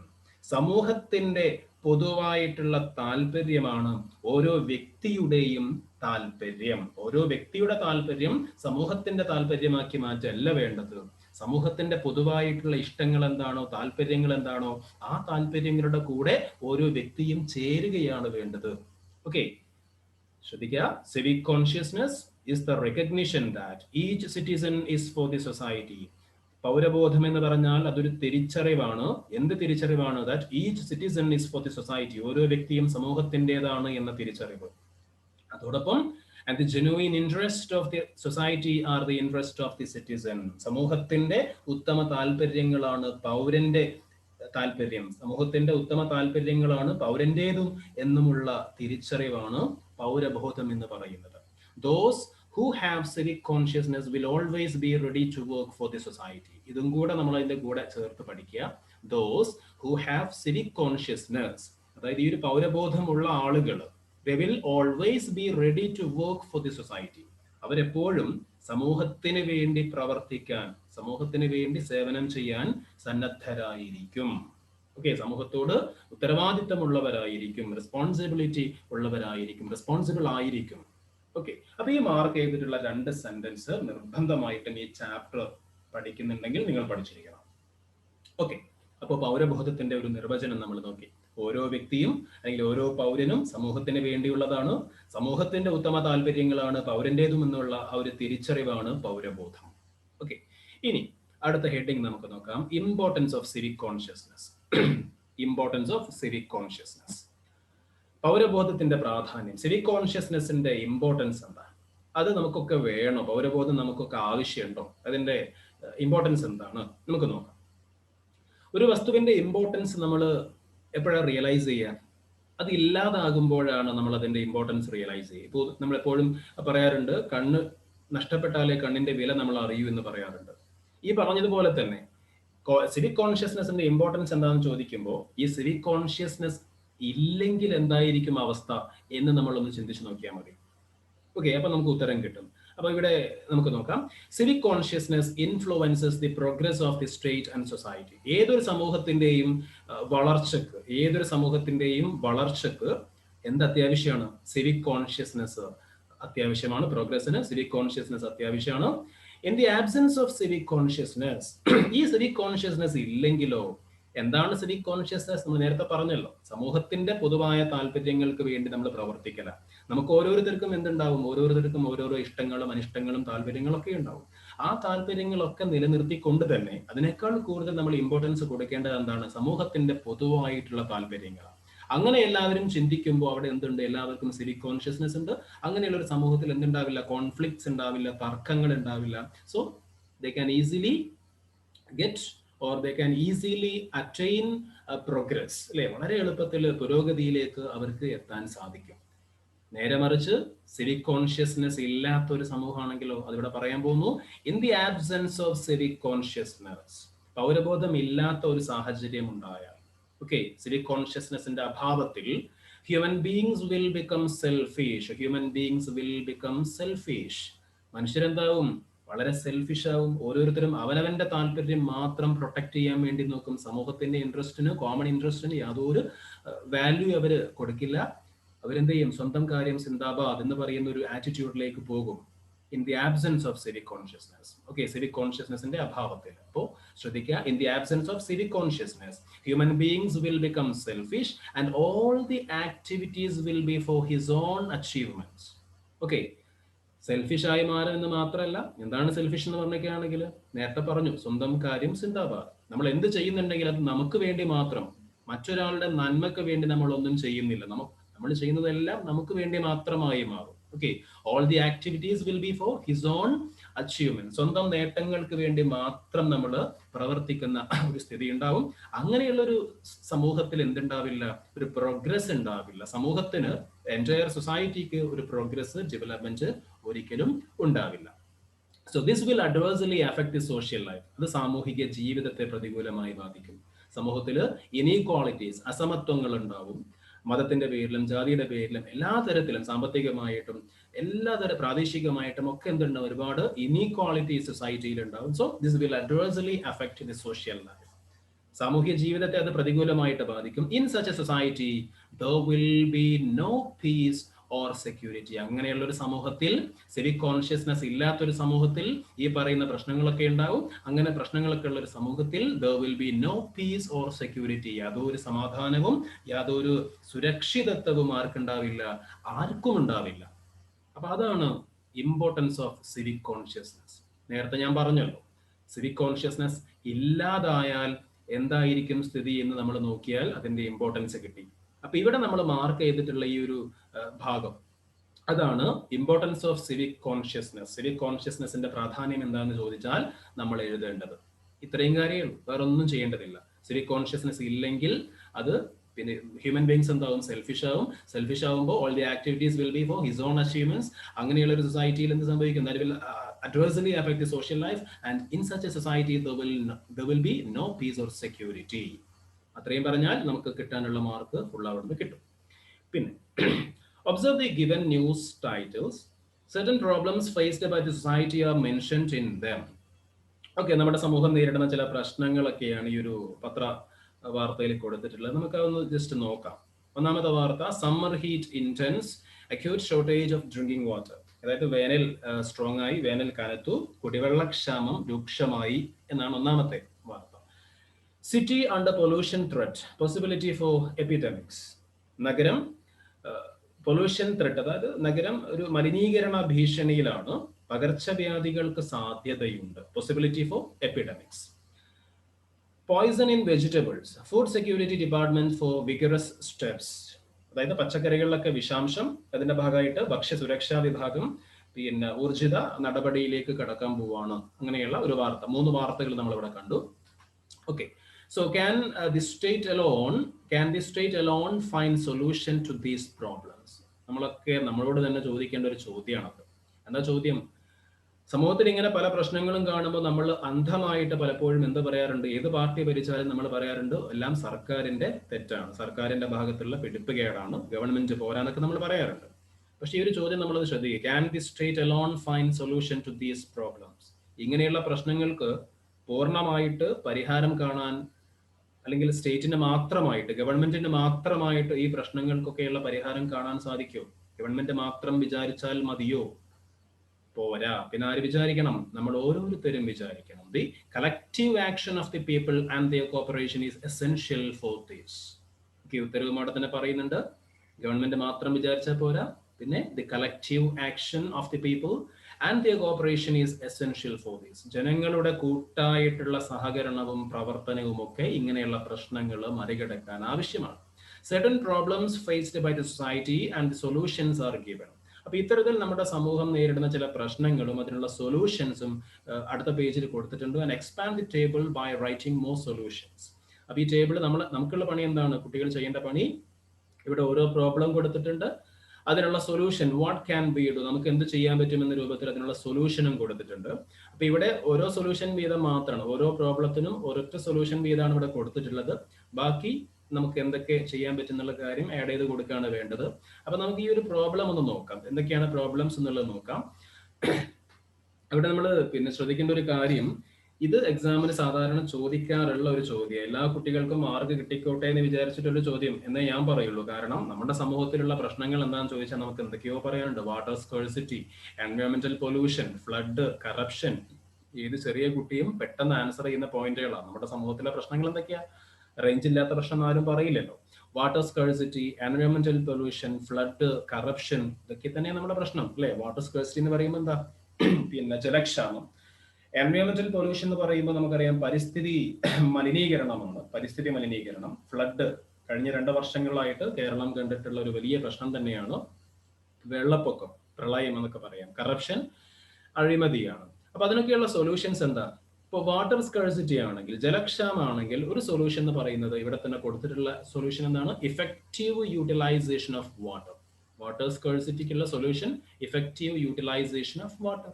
സമൂഹത്തിന്റെ പൊതുവായിട്ടുള്ള താല്പര്യമാണ് ഓരോ വ്യക്തിയുടെയും താല്പര്യം. ഓരോ വ്യക്തിയുടെ താല്പര്യം സമൂഹത്തിന്റെ താല്പര്യമാക്കി മാറ്റല്ല വേണ്ടത്. സമൂഹത്തിന്റെ പൊതുവായിട്ടുള്ള ഇഷ്ടങ്ങൾ എന്താണോ, താല്പര്യങ്ങൾ എന്താണോ, ആ താല്പര്യങ്ങളുടെ കൂടെ ഓരോ വ്യക്തിയും ചേരുകയാണ് വേണ്ടത്. ഓക്കെ, ശ്രദ്ധിക്കുക. Civic consciousness is the recognition that each citizen is for the society. പൗരബോധം എന്ന് പറഞ്ഞാൽ അതൊരു തിരിച്ചറിവാണ്. എന്ത് തിരിച്ചറിവാണ്? That each citizen is for the society, ഓരോ വ്യക്തിയും സമൂഹത്തിൻ്റെതാണ് എന്ന തിരിച്ചറിവ്. അതോടൊപ്പം and the genuine interest of the society are the interest of the citizen. സമൂഹത്തിന്റെ ഉത്തമ താല്പര്യങ്ങളാണ്, പൗരന്റെ താല്പര്യം, സമൂഹത്തിന്റെ ഉത്തമ താല്പര്യങ്ങളാണ് പൗരന്റേതും എന്നുമുള്ള തിരിച്ചറിവാണ് പൗരബോധം എന്ന് പറയുന്നത്. Those who have civic consciousness will always be ready to work for the society. ഇതും കൂടെ നമ്മൾ അതിന്റെ കൂടെ ചേർത്ത് പഠിക്കുക. Those who have civic consciousness, അതായത് ഈ ഒരു പൗരബോധമുള്ള ആളുകൾ, they will always be ready to work for the society. അവരെപ്പോഴും സമൂഹത്തിന് വേണ്ടി പ്രവർത്തിക്കാൻ, സമൂഹത്തിന് വേണ്ടി സേവനം ചെയ്യാൻ സന്നദ്ധരായിരിക്കും. ഓക്കെ, സമൂഹത്തോട് ഉത്തരവാദിത്തമുള്ളവരായിരിക്കും, റെസ്പോൺസിബിലിറ്റി ഉള്ളവരായിരിക്കും, റെസ്പോൺസിബിൾ ആയിരിക്കും. ഓക്കെ, അപ്പൊ ഈ മാർക്ക് ചെയ്തിട്ടുള്ള 2 സെന്റൻസ് നിർബന്ധമായിട്ടും ഈ ചാപ്റ്റർ പഠിക്കുന്നുണ്ടെങ്കിൽ നിങ്ങൾ പഠിച്ചിരിക്കണം. ഓക്കെ, അപ്പോൾ പൗരബോധത്തിന്റെ ഒരു നിർവചനം നമ്മൾ നോക്കി. ഓരോ വ്യക്തിയും അല്ലെങ്കിൽ ഓരോ പൗരനും സമൂഹത്തിന് വേണ്ടിയുള്ളതാണ്, സമൂഹത്തിന്റെ ഉത്തമ താല്പര്യങ്ങളാണ് പൗരന്റേതും എന്നുള്ള ആ ഒരു തിരിച്ചറിവാണ് പൗരബോധം. ഓക്കെ, ഇനി അടുത്ത ഹെഡിങ് നമുക്ക് നോക്കാം. Importance of civic consciousness. Importance of civic consciousness, പൗരബോധത്തിന്റെ പ്രാധാന്യം, സിവിക് കോൺഷ്യസ്നെസിന്റെ ഇമ്പോർട്ടൻസ് എന്താ, അത് നമുക്കൊക്കെ വേണോ, പൗരബോധം നമുക്കൊക്കെ ആവശ്യമുണ്ടോ, അതിന്റെ ഇമ്പോർട്ടൻസ് എന്താണ് നമുക്ക് നോക്കാം. ഒരു വസ്തുവിന്റെ ഇമ്പോർട്ടൻസ് നമ്മൾ എപ്പോഴാണ് റിയലൈസ് ചെയ്യുക? അത് ഇല്ലാതാകുമ്പോഴാണ് നമ്മൾ അതിന്റെ ഇമ്പോർട്ടൻസ് റിയലൈസ് ചെയ്യുക. ഇപ്പോൾ നമ്മൾ എപ്പോഴും പറയാറുണ്ട്, കണ്ണ് നഷ്ടപ്പെട്ടാലേ കണ്ണിന്റെ വില നമ്മൾ അറിയൂ എന്ന് പറയാറുണ്ട്. ഈ പറഞ്ഞതുപോലെ തന്നെ സിവിക് കോൺഷ്യസ്നെസിന്റെ ഇമ്പോർട്ടൻസ് എന്താണെന്ന് ചോദിക്കുമ്പോൾ, ഈ സിവിക് കോൺഷ്യസ്നെസ് ഇല്ലെങ്കിൽ എന്തായിരിക്കും അവസ്ഥ എന്ന് നമ്മളൊന്ന് ചിന്തിച്ചു നോക്കിയാൽ മതി. ഓക്കെ, അപ്പൊ നമുക്ക് ഉത്തരം കിട്ടും. അപ്പൊ ഇവിടെ നമുക്ക് നോക്കാം. Civic consciousness influences the progress of the state and society. ഏതൊരു സമൂഹത്തിന്റെയും വളർച്ചക്ക് എന്ത് അത്യാവശ്യമാണ്? സിവിക് കോൺഷ്യസ്നെസ് അത്യാവശ്യമാണ്. പ്രോഗ്രസിന് സിവിക് കോൺഷ്യസ്നെസ് അത്യാവശ്യമാണ്. In the absence of civic consciousness, ഈ സിവിക് കോൺഷ്യസ്നെസ് ഇല്ലെങ്കിലോ, എന്താണ് സിവിക് കോൺഷ്യസ്നെസ്? നമ്മൾ നേരത്തെ പറഞ്ഞല്ലോ, സമൂഹത്തിന്റെ പൊതുവായ താല്പര്യങ്ങൾക്ക് വേണ്ടി നമ്മൾ പ്രവർത്തിക്കല. നമുക്ക് ഓരോരുത്തർക്കും എന്തുണ്ടാവും? ഓരോരുത്തർക്കും ഓരോരോ ഇഷ്ടങ്ങളും അനിഷ്ടങ്ങളും താല്പര്യങ്ങളും ഒക്കെ ഉണ്ടാവും. ആ താല്പര്യങ്ങളൊക്കെ നിലനിർത്തിക്കൊണ്ട് തന്നെ അതിനേക്കാൾ കൂടുതൽ നമ്മൾ ഇമ്പോർട്ടൻസ് കൊടുക്കേണ്ടത് എന്താണ്? സമൂഹത്തിന്റെ പൊതുവായിട്ടുള്ള താല്പര്യങ്ങളാണ്. അങ്ങനെ എല്ലാവരും ചിന്തിക്കുമ്പോൾ അവിടെ എന്തുണ്ട്? എല്ലാവർക്കും സിവിക് കോൺഷ്യസ്നെസ് ഉണ്ട്. അങ്ങനെയുള്ള ഒരു സമൂഹത്തിൽ എന്തുണ്ടാവില്ല? കോൺഫ്ലിക്ട്സ് ഉണ്ടാവില്ല, തർക്കങ്ങൾ ഉണ്ടാവില്ല. So they can easily get or they can easily attain progress. അല്ലെ, വളരെ എളുപ്പത്തിൽ പുരോഗതിയിലേക്ക് അവർക്ക് എത്താൻ സാധിക്കും. നേരെ മറിച്ച് സിവിക് കോൺഷ്യസ്നെസ് ഇല്ലാത്ത ഒരു സമൂഹമാണെങ്കിലോ, അതിവിടെ പറയാൻ പോകുന്നു, in the absence of civic consciousness, പൗരബോധം ഇല്ലാത്ത ഒരു സാഹചര്യം ഉണ്ടായാൽ, ഓക്കെ, സിവിക് കോൺഷ്യസ്നെസിന്റെ അഭാവത്തിൽ human beings will become selfish. മനുഷ്യരെന്താവും? വളരെ സെൽഫിഷ് ആവും. ഓരോരുത്തരും അവനവന്റെ താല്പര്യം മാത്രം പ്രൊട്ടക്ട് ചെയ്യാൻ വേണ്ടി നോക്കും. സമൂഹത്തിന്റെ ഇൻട്രസ്റ്റിന്, കോമൺ ഇൻട്രസ്റ്റിന് യാതൊരു വാല്യൂ അവർ കൊടുക്കില്ല. അവരെന്ത് ചെയ്യും? സ്വന്തം കാര്യം സിന്ദാബാദ് എന്ന് പറയുന്ന ഒരു ആറ്റിറ്റ്യൂഡിലേക്ക് പോകും. In the absence of civic consciousness. Okay, civic കോൺഷ്യസ്നെസിന്റെ അഭാവത്തിൽ. അപ്പോൾ ശ്രദ്ധിക്കുക, in the absence of civic consciousness human beings will become selfish and all the activities will be for his own achievements. Okay, selfish ആയി മാറുമെന്ന് മാത്രമല്ല, എന്താണ് selfish എന്ന് പറഞ്ഞൊക്കെയാണെങ്കിൽ നേരത്തെ പറഞ്ഞു, സ്വന്തം കാര്യം സിന്ദാബാദ്. നമ്മൾ എന്ത് ചെയ്യുന്നുണ്ടെങ്കിൽ അത് നമുക്ക് വേണ്ടി മാത്രം, മറ്റൊരാളുടെ നന്മക്ക് വേണ്ടി നമ്മൾ ഒന്നും ചെയ്യുന്നില്ല. നമ്മൾ ചെയ്യുന്നതെല്ലാം നമുക്ക് വേണ്ടി മാത്രമായി മാറും. Okay, all the activities will be for his on achievement. സ്വന്തം നേട്ടങ്ങൾക്ക് വേണ്ടി മാത്രം നമ്മൾ പ്രവർത്തിക്കുന്ന ഒരു സ്ഥിതി ഉണ്ടാവും. അങ്ങനെയുള്ള ഒരു സമൂഹത്തിൽ എന്തുണ്ടാവില്ല? ഒരു പ്രോഗ്രസ് ഉണ്ടാവില്ല. സമൂഹത്തിന്, എൻറ്റയർ സൊസൈറ്റിക്ക് ഒരു പ്രോഗ്രസ്, ഡെവലപ്മെന്റ് ഒരിക്കലും ഉണ്ടാവില്ല. So this will adversely affect the social life. അത് സാമൂഹിക ജീവിതത്തെ പ്രതികൂലമായി ബാധിക്കും. സമൂഹത്തിൽ ഇനീക്വാളിറ്റീസ്, അസമത്വങ്ങൾ ഉണ്ടാവും. മതത്തിന്റെ പേരിലും ജാതിയുടെ പേരിലും എല്ലാ തരത്തിലും, സാമ്പത്തികമായിട്ടും പ്രാദേശികമായിട്ടും ഒക്കെ എന്തുണ്ടാവും? ഒരുപാട് ഇനീക്വാളിറ്റി സൊസൈറ്റിയിൽ ഉണ്ടാവും. So this will adversely affect the social life. സാമൂഹ്യ ജീവിതത്തെ അത് പ്രതികൂലമായിട്ട് ബാധിക്കും. In such A society there will be no peace or security. അങ്ങനെയുള്ള ഒരു സമൂഹത്തിൽ, സിവിക് കോൺഷ്യസ്നെസ് ഇല്ലാത്തൊരു സമൂഹത്തിൽ ഈ പറയുന്ന പ്രശ്നങ്ങളൊക്കെ ഉണ്ടാവും. അങ്ങനെ പ്രശ്നങ്ങളൊക്കെ ഉള്ള ഒരു സമൂഹത്തിൽ there will be no peace or security. യാതൊരു സമാധാനവും യാതൊരു സുരക്ഷിതത്വവും ആർക്കുണ്ടാവില്ല? ആർക്കും ഉണ്ടാവില്ല. അപ്പൊ അതാണ് ഇമ്പോർട്ടൻസ് ഓഫ് സിവിക് കോൺഷ്യസ്നെസ്. നേരത്തെ ഞാൻ പറഞ്ഞല്ലോ, സിവിക് കോൺഷ്യസ്നെസ് ഇല്ലാതായാൽ എന്തായിരിക്കും സ്ഥിതി എന്ന് നമ്മൾ നോക്കിയാൽ അതിന്റെ ഇമ്പോർട്ടൻസ് കിട്ടി. അപ്പൊ ഇവിടെ നമ്മൾ മാർക്ക് ചെയ്തിട്ടുള്ള ഈ ഒരു ഭാഗം, അതാണ് importance of civic consciousness. Civic കോൺഷ്യസ്നെസിന്റെ പ്രാധാന്യം എന്താണെന്ന് ചോദിച്ചാൽ നമ്മൾ എഴുതേണ്ടത് ഇത്രയും കാര്യമുള്ളൂ, വേറെ ഒന്നും ചെയ്യേണ്ടതില്ല. സിവിക് കോൺഷ്യസ്നെസ് ഇല്ലെങ്കിൽ അത് പിന്നെ ഹ്യൂമൻ ബീങ്സ് എന്താവും, സെൽഫിഷ് ആവും. സെൽഫിഷ് ആവുമ്പോൾ all the activities will be for his own achievements. അങ്ങനെയുള്ള ഒരു സൊസൈറ്റിയിൽ എന്ത് സംഭവിക്കും? That will adversely affect the social life, and in such a society there will be no peace or security. അത്രയും പറഞ്ഞാൽ നമുക്ക് കിട്ടാനുള്ള മാർക്ക് ഫുൾ അവിടുന്ന് കിട്ടും. പിന്നെ observe the given news titles. Certain problems faced by the society are mentioned in them. Okay, നമ്മുടെ സമൂഹം നേരിടുന്ന ചില പ്രശ്നങ്ങളൊക്കെയാണ് ഈ ഒരു പത്ര വാർത്തയിൽ കൊടുത്തിട്ടുള്ളത്. നമുക്ക് അതൊന്ന് ജസ്റ്റ് നോക്കാം. ഒന്നാമത്തെ വാർത്ത, summer heat intense, acute shortage of drinking water. അതായത് വേനൽ സ്ട്രോങ് ആയി, വേനൽ കനത്തു, കുടിവെള്ളക്ഷാമം രൂക്ഷമായി എന്നാണ് ഒന്നാമത്തെ വാർത്ത. City under pollution threat, possibility for epidemics. നഗരം പൊല്യൂഷൻ ത്രെറ്റ്, അതായത് നഗരം ഒരു മലിനീകരണ ഭീഷണിയിലാണ്, പകർച്ചവ്യാധികൾക്ക് സാധ്യതയുണ്ട്, possibility for epidemics. Poison in vegetables, food security department for vigorous steps. അതായത് പച്ചക്കറികളിലൊക്കെ വിഷാംശം, അതിന്റെ ഭാഗമായിട്ട് ഭക്ഷ്യസുരക്ഷാ വിഭാഗം പിന്നെ ഊർജിത നടപടിയിലേക്ക് കടക്കാൻ പോവാണ്. അങ്ങനെയുള്ള ഒരു വാർത്ത. 3 വാർത്തകൾ നമ്മൾ ഇവിടെ കണ്ടു. Okay, so can the state alone find solution to these problems? നമ്മളോട് തന്നെ ചോദിക്കേണ്ട ഒരു ചോദ്യമാണത്. എന്താ ചോദ്യം? സമൂഹത്തിൽ ഇങ്ങനെ പല പ്രശ്നങ്ങളും കാണുമ്പോൾ നമ്മൾ അന്ധമായിട്ട് പലപ്പോഴും എന്ത് പറയാറുണ്ട്? ഏത് പാർട്ടി ഭരിച്ചാലും നമ്മൾ പറയാറുണ്ട് എല്ലാം സർക്കാരിന്റെ തെറ്റാണ്, സർക്കാരിന്റെ ഭാഗത്തുള്ള പിടിപ്പുകേടാണ്, ഗവൺമെന്റ് പോരാന്നൊക്കെ നമ്മൾ പറയാറുണ്ട്. പക്ഷെ ഈ ഒരു ചോദ്യം നമ്മളത് ശ്രദ്ധിക്കുക. Can the state alone find solution to these problems? ഇങ്ങനെയുള്ള പ്രശ്നങ്ങൾക്ക് പൂർണ്ണമായിട്ട് പരിഹാരം കാണാൻ, അല്ലെങ്കിൽ സ്റ്റേറ്റിന് മാത്രമായിട്ട്, ഗവൺമെന്റിന് മാത്രമായിട്ട് ഈ പ്രശ്നങ്ങൾക്കൊക്കെയുള്ള പരിഹാരം കാണാൻ സാധിക്കുമോ? ഗവൺമെന്റ് മാത്രം വിചാരിച്ചാൽ മതിയോ? പോരാ. പിന്നെ ആര് വിചാരിക്കണം? നമ്മൾ ഓരോരുത്തരും വിചാരിക്കണം. The collective action of the people and their corporation is essential for this. ഉത്തരവ് അവിടെ തന്നെ പറയുന്നുണ്ട്, ഗവൺമെന്റ് മാത്രം വിചാരിച്ചാൽ പോരാ, പിന്നെ the collective action of the people and their corporation is essential for this. ജനങ്ങളുടെ കൂട്ടായിട്ടുള്ള സഹകരണവും പ്രവർത്തനവും ഒക്കെ ഇങ്ങനെയുള്ള പ്രശ്നങ്ങൾ മറികടക്കാൻ ആവശ്യമാണ്. Certain problems faced by the society and the solutions are given. അപ്പൊ ഇത്തരത്തിൽ നമ്മുടെ സമൂഹം നേരിടുന്ന ചില പ്രശ്നങ്ങളും അതിനുള്ള സൊല്യൂഷൻസും അടുത്ത പേജിൽ കൊടുത്തിട്ടുണ്ട്. And expand the table by writing more solutions. അപ്പൊ ഈ ടേബിൾ നമുക്കുള്ള പണി എന്താണ്? കുട്ടികൾ ചെയ്യേണ്ട പണി, ഇവിടെ ഓരോ പ്രോബ്ലം കൊടുത്തിട്ടുണ്ട്, അതിനുള്ള solution what can be do, നമുക്ക് എന്ത് ചെയ്യാൻ പറ്റുമെന്ന രൂപത്തിൽ അതിനുള്ള സൊല്യൂഷനും കൊടുത്തിട്ടുണ്ട്. അപ്പൊ ഇവിടെ ഓരോ സൊല്യൂഷൻ വീതം മാത്രമാണ്, ഓരോ പ്രോബ്ലത്തിനും ഒരൊറ്റ സൊല്യൂഷൻ വീതമാണ് ഇവിടെ കൊടുത്തിട്ടുള്ളത്. ബാക്കി നമുക്ക് എന്തൊക്കെ ചെയ്യാൻ പറ്റുന്നുള്ള കാര്യം ആഡ് ചെയ്ത് കൊടുക്കുകയാണ് വേണ്ടത്. അപ്പൊ നമുക്ക് ഈ ഒരു പ്രോബ്ലം ഒന്ന് നോക്കാം, എന്തൊക്കെയാണ് പ്രോബ്ലംസ് എന്നുള്ളത് നോക്കാം. അവിടെ നമ്മൾ പിന്നെ ശ്രദ്ധിക്കേണ്ട ഒരു കാര്യം, ഇത് എക്സാമിന് സാധാരണ ചോദിക്കാറുള്ള ഒരു ചോദ്യം. എല്ലാ കുട്ടികൾക്കും മാർക്ക് കിട്ടിക്കോട്ടെ എന്ന് വിചാരിച്ചിട്ടുള്ള ചോദ്യം എന്നേ ഞാൻ പറയുള്ളൂ. കാരണം നമ്മുടെ സമൂഹത്തിലുള്ള പ്രശ്നങ്ങൾ എന്താണെന്ന് ചോദിച്ചാൽ നമുക്ക് എന്തൊക്കെയോ പറയാനുണ്ട്. വാട്ടർ സ്കേഴ്സിറ്റി, എൻവയോൺമെന്റൽ പൊല്യൂഷൻ, ഫ്ലഡ്, കറപ്ഷൻ. ഏത് ചെറിയ കുട്ടിയും പെട്ടെന്ന് ആൻസർ ചെയ്യുന്ന പോയിന്റുകളാണ്. നമ്മുടെ സമൂഹത്തിലെ പ്രശ്നങ്ങൾ എന്തൊക്കെയാ? റേഞ്ച് ഇല്ലാത്ത പ്രശ്നം ആരും പറയില്ലല്ലോ. വാട്ടർ സ്കേഴ്സിറ്റി, എൻവയോൺമെന്റൽ പൊല്യൂഷൻ, ഫ്ലഡ്, കറപ്ഷൻ, ഇതൊക്കെ തന്നെയാണ് നമ്മുടെ പ്രശ്നം അല്ലെ? വാട്ടർ സ്കേഴ്സിറ്റി എന്ന് പറയുമ്പോൾ എന്താ? പിന്നെ ജലക്ഷാമം. എൻവയോൺമെന്റൽ പൊല്യൂഷൻ എന്ന് പറയുമ്പോൾ നമുക്കറിയാം പരിസ്ഥിതി മലിനീകരണമാണ്. പരിസ്ഥിതി മലിനീകരണം, ഫ്ലഡ്, കഴിഞ്ഞ 2 വർഷങ്ങളായിട്ട് കേരളം കണ്ടിട്ടുള്ള ഒരു വലിയ പ്രശ്നം തന്നെയാണ് വെള്ളപ്പൊക്കം, പ്രളയം എന്നൊക്കെ പറയാം. കറപ്ഷൻ, അഴിമതിയാണ്. അപ്പൊ അതിനൊക്കെയുള്ള സൊല്യൂഷൻസ് എന്താ? ഇപ്പോൾ വാട്ടർ സ്കേഴ്സിറ്റി ആണെങ്കിൽ, ജലക്ഷാമാണെങ്കിൽ ഒരു സൊല്യൂഷൻ എന്ന് പറയുന്നത് ഇവിടെ തന്നെ കൊടുത്തിട്ടുള്ള സൊല്യൂഷൻ എന്താണ്? Effective utilization of water. Water സ്കേഴ്സിറ്റിക്കുള്ള solution effective utilization of water.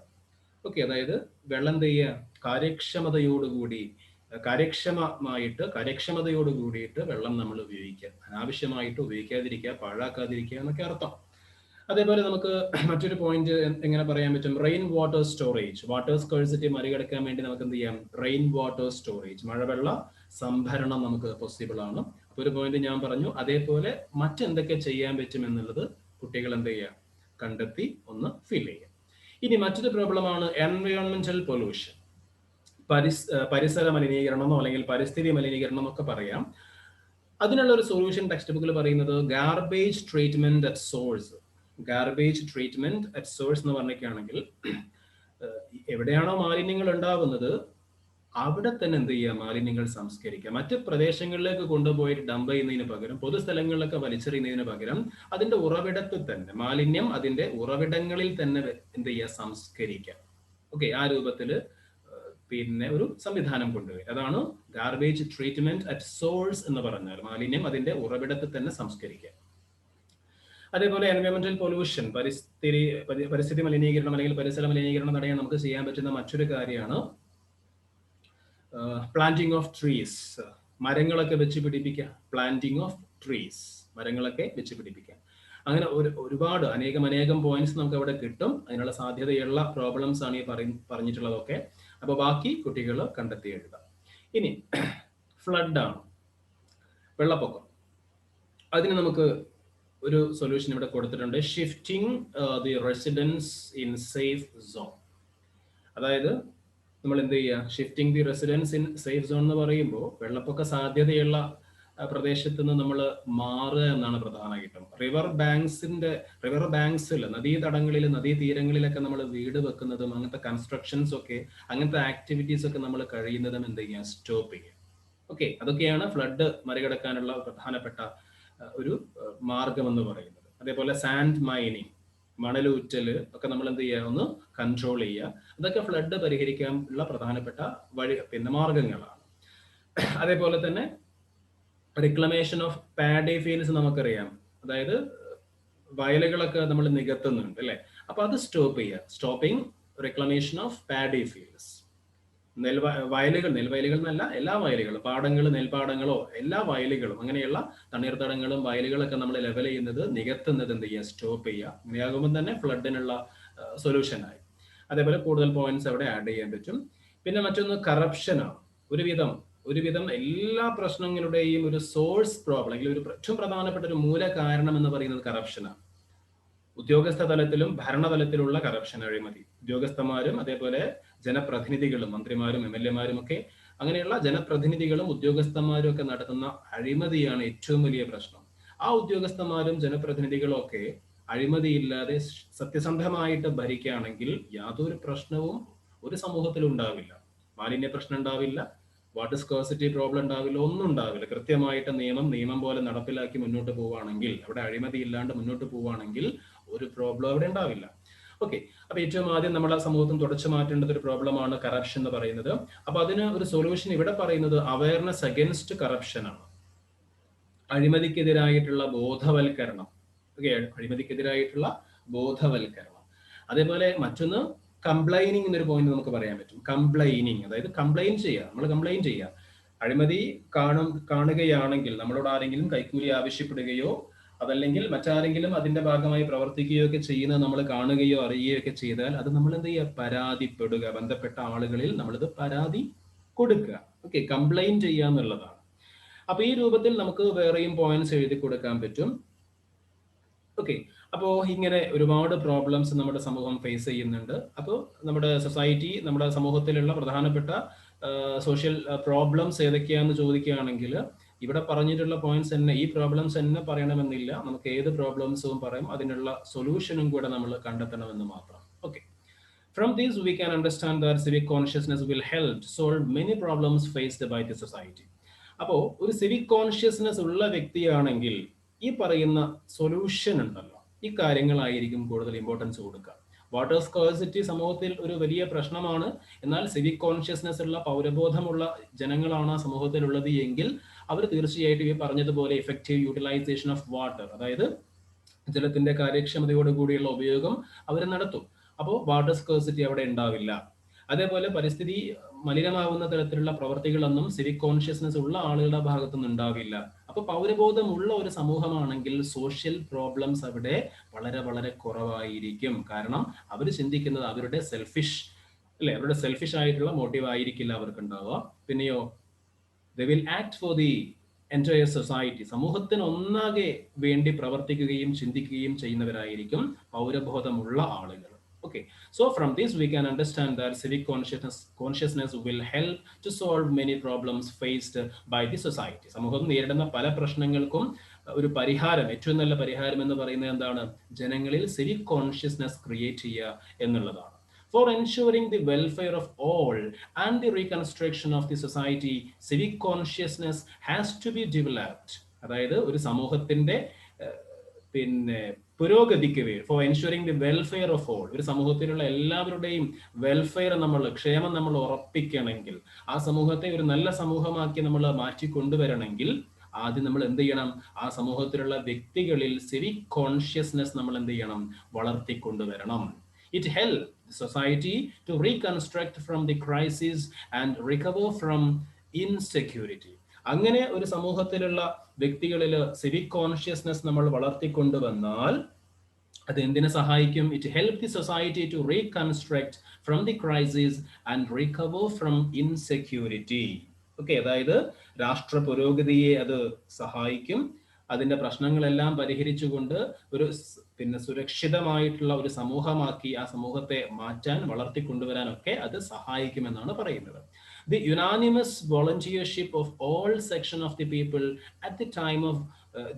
Okay, അതായത് വെള്ളം എന്ത് ചെയ്യുക? കാര്യക്ഷമതയോട് കൂടിയിട്ട് വെള്ളം നമ്മൾ ഉപയോഗിക്കുക, അനാവശ്യമായിട്ട് ഉപയോഗിക്കാതിരിക്കുക, പാഴാക്കാതിരിക്കുക എന്നൊക്കെ അർത്ഥം. അതേപോലെ നമുക്ക് മറ്റൊരു പോയിന്റ് എങ്ങനെ പറയാൻ പറ്റും? Rain water storage. Water scarcity മറികടക്കാൻ വേണ്ടി നമുക്ക് എന്ത് ചെയ്യാം? റെയിൻ വാട്ടർ സ്റ്റോറേജ്, മഴവെള്ള സംഭരണം നമുക്ക് പോസിബിൾ ആണ്. അപ്പൊ ഒരു പോയിന്റ് ഞാൻ പറഞ്ഞു. അതേപോലെ മറ്റെന്തൊക്കെ ചെയ്യാൻ പറ്റും എന്നുള്ളത് കുട്ടികൾ എന്ത് ചെയ്യുക? കണ്ടെത്തി ഒന്ന് ഫിൽ ചെയ്യുക. ഇനി മറ്റൊരു പ്രോബ്ലമാണ് എൻവയോൺമെന്റൽ പൊല്യൂഷൻ. പരിസര മലിനീകരണം എന്നോ അല്ലെങ്കിൽ പരിസ്ഥിതി മലിനീകരണം എന്നൊക്കെ പറയാം. അതിനുള്ള ഒരു സൊല്യൂഷൻ ടെക്സ്റ്റ് ബുക്കിൽ പറയുന്നത് garbage treatment at source. Garbage treatment at source എന്ന് പറഞ്ഞൊക്കെയാണെങ്കിൽ എവിടെയാണോ മാലിന്യങ്ങൾ ഉണ്ടാവുന്നത് അവിടെ തന്നെ എന്ത് ചെയ്യുക? മാലിന്യങ്ങൾ സംസ്കരിക്കുക. മറ്റ് പ്രദേശങ്ങളിലേക്ക് കൊണ്ടുപോയിട്ട് ഡംപ് ചെയ്യുന്നതിന് പകരം, പൊതുസ്ഥലങ്ങളിലൊക്കെ വലിച്ചെറിയുന്നതിന് പകരം അതിന്റെ ഉറവിടത്തിൽ തന്നെ, മാലിന്യം അതിന്റെ ഉറവിടങ്ങളിൽ തന്നെ എന്ത് ചെയ്യുക? സംസ്കരിക്കുക. ഓക്കെ, ആ രൂപത്തിൽ പിന്നെ ഒരു സംവിധാനം കൊണ്ടുവരിക. അതാണ് ഗാർബേജ് ട്രീറ്റ്മെന്റ് അറ്റ് സോഴ്സ് എന്ന് പറഞ്ഞാൽ മാലിന്യം അതിന്റെ ഉറവിടത്തിൽ തന്നെ സംസ്കരിക്കുക. അതേപോലെ എൻവയോൺമെന്റൽ പൊല്യൂഷൻ, പരിസ്ഥിതി മലിനീകരണം അല്ലെങ്കിൽ പരിസര മലിനീകരണം തടയാൻ നമുക്ക് ചെയ്യാൻ പറ്റുന്ന മറ്റൊരു കാര്യമാണ് പ്ലാന്റിംഗ് ഓഫ് ട്രീസ്. മരങ്ങളൊക്കെ വെച്ച് പിടിപ്പിക്കുക. പ്ലാന്റിംഗ് ഓഫ് ട്രീസ്, മരങ്ങളൊക്കെ വെച്ച് പിടിപ്പിക്കുക. അങ്ങനെ ഒരുപാട് അനേകം പോയിന്റ്സ് നമുക്ക് അവിടെ കിട്ടും. അതിനുള്ള സാധ്യതയുള്ള പ്രോബ്ലംസ് ആണ് ഈ പറഞ്ഞിട്ടുള്ളതൊക്കെ. അപ്പൊ ബാക്കി കുട്ടികൾ കണ്ടെത്തി എഴുതാം. ഇനി ഫ്ലഡ് ആണ്, വെള്ളപ്പൊക്കം. അതിന് നമുക്ക് ഒരു സൊല്യൂഷൻ ഇവിടെ കൊടുത്തിട്ടുണ്ട്. Shifting the residence in safe zone. അതായത് നമ്മൾ എന്ത് ചെയ്യുക? Shifting the residence in safe zone എന്ന് പറയുമ്പോൾ വെള്ളപ്പൊക്ക സാധ്യതയുള്ള പ്രദേശത്ത് നിന്ന് നമ്മൾ മാറുക എന്നാണ് പ്രധാനമായിട്ടും. റിവർ ബാങ്ക്സിൽ, നദീതടങ്ങളിൽ, നദീതീരങ്ങളിലൊക്കെ നമ്മൾ വീട് വെക്കുന്നതും അങ്ങനത്തെ കൺസ്ട്രക്ഷൻസ് ഒക്കെ, അങ്ങനത്തെ ആക്ടിവിറ്റീസ് ഒക്കെ നമ്മൾ കഴിയുന്നതും എന്ത് ചെയ്യുക? സ്റ്റോപ്പ് ചെയ്യുക. ഓക്കെ, അതൊക്കെയാണ് ഫ്ലഡ് മറികടക്കാനുള്ള പ്രധാനപ്പെട്ട ഒരു മാർഗം എന്ന് പറയുന്നത്. അതേപോലെ സാൻഡ് മൈനിങ്, മണലൂറ്റല് ഒക്കെ നമ്മൾ എന്ത് ചെയ്യുക? ഒന്ന് കൺട്രോൾ ചെയ്യുക. അതൊക്കെ ഫ്ലഡ് പരിഹരിക്കാനുള്ള പ്രധാനപ്പെട്ട മാർഗങ്ങളാണ്. അതേപോലെ തന്നെ റിക്ലമേഷൻ ഓഫ് പാഡി ഫീൽഡ്സ് നമുക്കറിയാം. അതായത് വയലുകളൊക്കെ നമ്മൾ നികത്തുന്നുണ്ട് അല്ലെ? അപ്പൊ അത് സ്റ്റോപ്പ് ചെയ്യുക. Stopping reclamation of paddy fields. നെൽവയലുകൾ എന്നല്ല, എല്ലാ വയലുകളും, പാടങ്ങൾ, നെൽപ്പാടങ്ങളോ എല്ലാ വയലുകളും, അങ്ങനെയുള്ള തണ്ണീർത്തടങ്ങളും വയലുകളൊക്കെ നമ്മൾ ലെവൽ ചെയ്യുന്നത്, നികത്തുന്നത് എന്ത് ചെയ്യുക? സ്റ്റോപ്പ് ചെയ്യുക. ഇങ്ങനെയാകുമ്പോൾ തന്നെ ഫ്ലഡിനുള്ള സൊല്യൂഷനായി. അതേപോലെ കൂടുതൽ പോയിന്റ്സ് അവിടെ ആഡ് ചെയ്യാൻ പറ്റും. പിന്നെ മറ്റൊന്ന് കറപ്ഷനാണ്. ഒരുവിധം എല്ലാ പ്രശ്നങ്ങളുടെയും ഒരു സോഴ്സ് പ്രോബ്ലം, അല്ലെങ്കിൽ ഒരു ഏറ്റവും പ്രധാനപ്പെട്ട ഒരു മൂല കാരണം എന്ന് പറയുന്നത് കറപ്ഷനാണ്. ഉദ്യോഗസ്ഥ തലത്തിലും ഭരണതലത്തിലുള്ള കറപ്ഷൻ, അഴിമതി. ഉദ്യോഗസ്ഥന്മാരും അതേപോലെ ജനപ്രതിനിധികളും, മന്ത്രിമാരും MLA-മാരും ഒക്കെ, അങ്ങനെയുള്ള ജനപ്രതിനിധികളും ഉദ്യോഗസ്ഥന്മാരും ഒക്കെ നടത്തുന്ന അഴിമതിയാണ് ഏറ്റവും വലിയ പ്രശ്നം. ആ ഉദ്യോഗസ്ഥന്മാരും ജനപ്രതിനിധികളും ഒക്കെ അഴിമതിയില്ലാതെ സത്യസന്ധമായിട്ട് ഭരിക്കുകയാണെങ്കിൽ യാതൊരു പ്രശ്നവും ഒരു സമൂഹത്തിൽ ഉണ്ടാവില്ല. മാലിന്യ പ്രശ്നം ഉണ്ടാവില്ല, വാട്ടർ സ്കേഴ്സിറ്റി പ്രോബ്ലം ഉണ്ടാവില്ല, ഒന്നും ഉണ്ടാവില്ല. കൃത്യമായിട്ട് നിയമം പോലെ നടപ്പിലാക്കി മുന്നോട്ട് പോവുകയാണെങ്കിൽ, അവിടെ അഴിമതി ഇല്ലാണ്ട് മുന്നോട്ട് പോവുകയാണെങ്കിൽ ഒരു പ്രോബ്ലം അവിടെ ഉണ്ടാവില്ല. ഓക്കെ, അപ്പൊ ഏറ്റവും ആദ്യം നമ്മുടെ സമൂഹത്തിൽ തുടച്ചു മാറ്റേണ്ടത് ഒരു പ്രോബ്ലമാണ് കറപ്ഷൻ എന്ന് പറയുന്നത്. അപ്പൊ അതിന് ഒരു സൊല്യൂഷൻ ഇവിടെ പറയുന്നത് അവയർനെസ് അഗൈൻസ്റ്റ് കറപ്ഷൻ ആണ്. അഴിമതിക്കെതിരായിട്ടുള്ള ബോധവൽക്കരണം. ഓക്കെ, അഴിമതിക്കെതിരായിട്ടുള്ള ബോധവൽക്കരണം. അതേപോലെ മറ്റൊന്ന് കംപ്ലൈനിങ് എന്നൊരു പോയിന്റ് നമുക്ക് പറയാൻ പറ്റും. കംപ്ലൈനിങ്, അതായത് കംപ്ലൈന്റ് ചെയ്യുക. നമ്മൾ കംപ്ലൈന്റ് ചെയ്യുക. അഴിമതി കാണുകയാണെങ്കിൽ, നമ്മളോട് ആരെങ്കിലും കൈക്കൂലി ആവശ്യപ്പെടുകയോ അതല്ലെങ്കിൽ മറ്റാരെങ്കിലും അതിന്റെ ഭാഗമായി പ്രവർത്തിക്കുകയോ ഒക്കെ ചെയ്യുന്നത് നമ്മൾ കാണുകയോ അറിയുകയോ ഒക്കെ ചെയ്താൽ അത് നമ്മൾ എന്ത് ചെയ്യുക? പരാതിപ്പെടുക. ബന്ധപ്പെട്ട ആളുകളിൽ നമ്മളിത് പരാതി കൊടുക്കുക. ഓക്കെ, കംപ്ലൈന്റ് ചെയ്യുക എന്നുള്ളതാണ്. അപ്പൊ ഈ രൂപത്തിൽ നമുക്ക് വേറെയും പോയിന്റ്സ് എഴുതി കൊടുക്കാൻ പറ്റും. ഓക്കെ, അപ്പോൾ ഇങ്ങനെ ഒരുപാട് പ്രോബ്ലംസ് നമ്മുടെ സമൂഹം ഫേസ് ചെയ്യുന്നുണ്ട്. അപ്പോൾ നമ്മുടെ സൊസൈറ്റി, നമ്മുടെ സമൂഹത്തിലുള്ള പ്രധാനപ്പെട്ട സോഷ്യൽ പ്രോബ്ലംസ് ഏതൊക്കെയാണെന്ന് ചോദിക്കുകയാണെങ്കിൽ ഇവിടെ പറഞ്ഞിട്ടുള്ള പോയിന്റ്സ് തന്നെ, ഈ പ്രോബ്ലംസ് തന്നെ പറയണമെന്നില്ല. നമുക്ക് ഏത് പ്രോബ്ലംസും പറയും, അതിനുള്ള സൊല്യൂഷനും കൂടെ നമ്മൾ കണ്ടെത്തണമെന്ന് മാത്രം. Okay, from these we can understand that civic consciousness will help solve many problems faced by the society. അപ്പോൾ ഒരു സിവിക് കോൺഷ്യസ്നസ് ഉള്ള വ്യക്തിയാണെങ്കിൽ ഈ പറയുന്ന സൊല്യൂഷൻ ഉണ്ടല്ലോ, ഈ കാര്യങ്ങളായിരിക്കും കൂടുതൽ ഇമ്പോർട്ടൻസ് കൊടുക്കുക. വാട്ടർ സ്കേഴ്സിറ്റി സമൂഹത്തിൽ ഒരു വലിയ പ്രശ്നമാണ്. എന്നാൽ സിവിക് കോൺഷ്യസ്നസ് ഉള്ള, പൗരബോധമുള്ള ജനങ്ങളാണ് ആ സമൂഹത്തിലുള്ളത് എങ്കിൽ അവർ തീർച്ചയായിട്ടും ഈ പറഞ്ഞതുപോലെ എഫക്റ്റീവ് യൂട്ടിലൈസേഷൻ ഓഫ് വാട്ടർ, അതായത് ജലത്തിന്റെ കാര്യക്ഷമതയോടുകൂടിയുള്ള ഉപയോഗം അവർ നടത്തും. അപ്പോൾ വാട്ടർ സ്കേഴ്സിറ്റി അവിടെ ഉണ്ടാവില്ല. അതേപോലെ പരിസ്ഥിതി മലിനമാവുന്ന തരത്തിലുള്ള പ്രവർത്തികളൊന്നും സിവിക് കോൺഷ്യസ്നസ് ഉള്ള ആളുകളുടെ ഭാഗത്തുനിന്ന് ഉണ്ടാവില്ല. അപ്പൊ പൗരബോധമുള്ള ഒരു സമൂഹമാണെങ്കിൽ സോഷ്യൽ പ്രോബ്ലംസ് അവിടെ വളരെ വളരെ കുറവായിരിക്കും. കാരണം അവർ ചിന്തിക്കുന്നത് അവരുടെ അവരുടെ സെൽഫിഷ് ആയിട്ടുള്ള മോട്ടീവ് ആയിരിക്കില്ല അവർക്ക് ഉണ്ടാവുക. പിന്നെയോ they will act for the entire society. സമൂഹത്തിന് ഒന്നാകെ വേണ്ടി പ്രവർത്തിക്കുകയും ചിന്തിക്കുകയും ചെയ്യുന്നവരായിരിക്കും പൗരബോധമുള്ള ആളുകൾ. Okay, so from this we can understand that civic consciousness will help to solve many problems faced by the society. സമൂഹം നേരിടുന്ന പല പ്രശ്നങ്ങൾക്കും ഒരു പരിഹാരം, ഏറ്റവും നല്ല പരിഹാരം എന്ന് പറയുന്നത് എന്താണ്? ജനങ്ങളിൽ സിവിക് കോൺഷ്യസ്നസ് ക്രിയേറ്റ് ചെയ്യുക എന്നുള്ളതാണ്. For ensuring the welfare of all and the reconstruction of the society, civic consciousness has to be developed. അതായത് ഒരു സമൂഹത്തിന്റെ പിന്നെ പുരോഗതിക്ക് വേണ്ടി, for ensuring the welfare of all, ഒരു സമൂഹത്തിലുള്ള എല്ലാവരുടെയും വെൽഫെയർ ക്ഷേമം നമ്മൾ ഉറപ്പിക്കണമെങ്കിൽ, ആ സമൂഹത്തെ ഒരു നല്ല സമൂഹമാക്കി നമ്മൾ മാറ്റിക്കൊണ്ടുവരണമെങ്കിൽ ആദ്യം നമ്മൾ എന്ത് ചെയ്യണം? ആ സമൂഹത്തിലുള്ള വ്യക്തികളിൽ സിവിക് കോൺഷ്യസ്നെസ് നമ്മൾ എന്ത് ചെയ്യണം? വളർത്തിക്കൊണ്ടുവരണം. It help society to reconstruct from the crisis and recover from insecurity. അങ്ങനെ ഒരു സമൂഹത്തിലുള്ള വ്യക്തികളിൽ സിവിക് കോൺഷ്യസ്നെസ് നമ്മൾ വളർത്തിക്കൊണ്ടുവന്നാൽ അത് എന്തിനെ സഹായിക്കും? It help the society to reconstruct from the crisis and recover from insecurity. Okay, അതായത് രാഷ്ട്ര പുരോഗതിയെ അത് സഹായിക്കും. അതിന്റെ പ്രശ്നങ്ങളെല്ലാം പരിഹരിച്ചുകൊണ്ട് ഒരു സുരക്ഷിതമായിട്ടുള്ള ഒരു സമൂഹമാക്കി ആ സമൂഹത്തെ മാറ്റാൻ, വളർത്തിക്കൊണ്ടുവരാനൊക്കെ അത് സഹായിക്കുമെന്നാണ് പറയുന്നത്. The unanimous volunteership of all sections of the people at the time of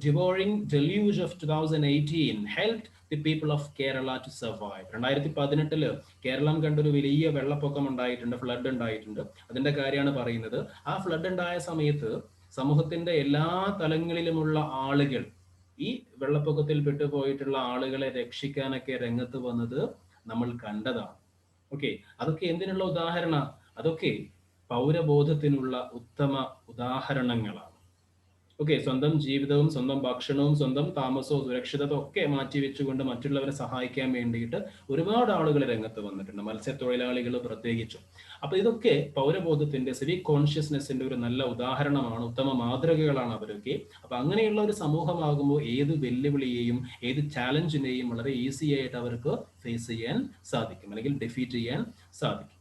devouring deluge of 2018 helped the people of Kerala to survive. 2018 Keralam കണ്ടൊരു വലിയ വെള്ളപ്പൊക്കം ഉണ്ടായിട്ടുണ്ട്, ഫ്ലഡ് ഉണ്ടായിട്ടുണ്ട്. അതിന്റെ കാര്യമാണ് പറയുന്നത്. ആ ഫ്ലഡ് ഉണ്ടായ സമയത്ത് സമൂഹത്തിന്റെ എല്ലാ തലങ്ങളിലുമുള്ള ആളുകൾ, ഈ വെള്ളപ്പൊക്കത്തിൽ പെട്ടുപോയിട്ടുള്ള ആളുകളെ രക്ഷിക്കാനൊക്കെ രംഗത്ത് വന്നത് നമ്മൾ കണ്ടതാണ്. ഓക്കെ, അതൊക്കെ എന്തിനുള്ള ഉദാഹരണ? അതൊക്കെ പൗരബോധത്തിനുള്ള ഉത്തമ ഉദാഹരണങ്ങളാണ്. ഓക്കെ, സ്വന്തം ജീവിതവും സ്വന്തം ഭക്ഷണവും സ്വന്തം താമസവും സുരക്ഷിതത്വം ഒക്കെ മാറ്റിവെച്ചുകൊണ്ട് മറ്റുള്ളവരെ സഹായിക്കാൻ വേണ്ടിയിട്ട് ഒരുപാട് ആളുകൾ രംഗത്ത് വന്നിട്ടുണ്ട്, മത്സ്യത്തൊഴിലാളികൾ പ്രത്യേകിച്ചും. അപ്പൊ ഇതൊക്കെ പൗരബോധത്തിന്റെ, സിവിക് കോൺഷ്യസ്നെസിന്റെ ഒരു നല്ല ഉദാഹരണമാണ്, ഉത്തമ മാതൃകകളാണ് അവരൊക്കെ. അപ്പൊ അങ്ങനെയുള്ള ഒരു സമൂഹമാകുമ്പോൾ ഏത് വെല്ലുവിളിയെയും ഏത് ചാലഞ്ചിനെയും വളരെ ഈസി ആയിട്ട് അവർക്ക് ഫേസ് ചെയ്യാൻ സാധിക്കും, അല്ലെങ്കിൽ ഡിഫീറ്റ് ചെയ്യാൻ സാധിക്കും.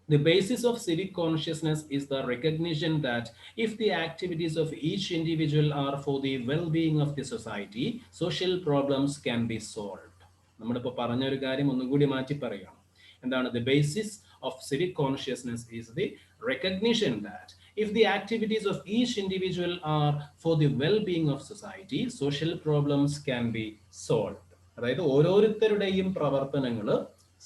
The basis of civic consciousness is the recognition that if the activities of each individual are for the well-being of the society, social problems can be solved. നമ്മളിപ്പോൾ പറഞ്ഞ ഒരു കാര്യം ഒന്നുകൂടി മാറ്റി പറയുകയാണ്. എന്താണ്? The basis of civic consciousness is the recognition that if the activities of each individual are for the well-being of society, social problems can be solved. അതായത് ഓരോരുത്തരുടെയും പ്രവർത്തനങ്ങൾ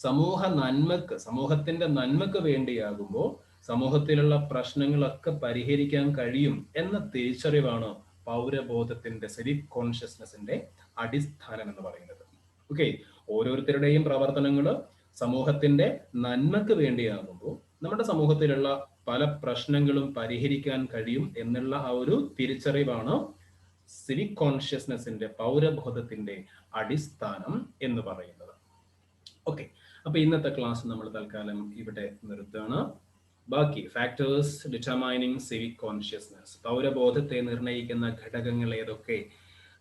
സമൂഹത്തിന്റെ നന്മക്ക് വേണ്ടിയാകുമ്പോൾ സമൂഹത്തിലുള്ള പ്രശ്നങ്ങളൊക്കെ പരിഹരിക്കാൻ കഴിയും എന്ന തിരിച്ചറിവാണ് പൗരബോധത്തിന്റെ, സിവിക് കോൺഷ്യസ്നെസിന്റെ അടിസ്ഥാനം എന്ന് പറയുന്നത്. ഓക്കെ, ഓരോരുത്തരുടെയും പ്രവർത്തനങ്ങൾ സമൂഹത്തിന്റെ നന്മക്ക് വേണ്ടിയാകുമ്പോൾ നമ്മുടെ സമൂഹത്തിലുള്ള പല പ്രശ്നങ്ങളും പരിഹരിക്കാൻ കഴിയും എന്നുള്ള ആ ഒരു തിരിച്ചറിവാണ് സിവിക് കോൺഷ്യസ്നെസിന്റെ, പൗരബോധത്തിന്റെ അടിസ്ഥാനം എന്ന് പറയുന്നത്. ഓക്കെ, അപ്പൊ ഇന്നത്തെ ക്ലാസ് നമ്മൾ തൽക്കാലം ഇവിടെ നിർത്തുകയാണ്. ബാക്കി ഫാക്ടേഴ്സ് ഡിറ്റർമൈനിങ് സിവിക് കോൺഷ്യസ്നെസ്, പൗരബോധത്തെ നിർണ്ണയിക്കുന്ന ഘടകങ്ങൾ ഏതൊക്കെ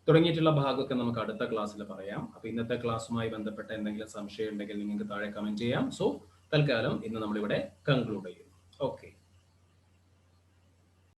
തുടങ്ങിയിട്ടുള്ള ഭാഗമൊക്കെ നമുക്ക് അടുത്ത ക്ലാസ്സിൽ പറയാം. അപ്പൊ ഇന്നത്തെ ക്ലാസ്സുമായി ബന്ധപ്പെട്ട എന്തെങ്കിലും സംശയം ഉണ്ടെങ്കിൽ നിങ്ങൾക്ക് താഴെ കമന്റ് ചെയ്യാം. സോ തൽക്കാലം ഇന്ന് നമ്മളിവിടെ കൺക്ലൂഡ് ചെയ്യും. ഓക്കെ.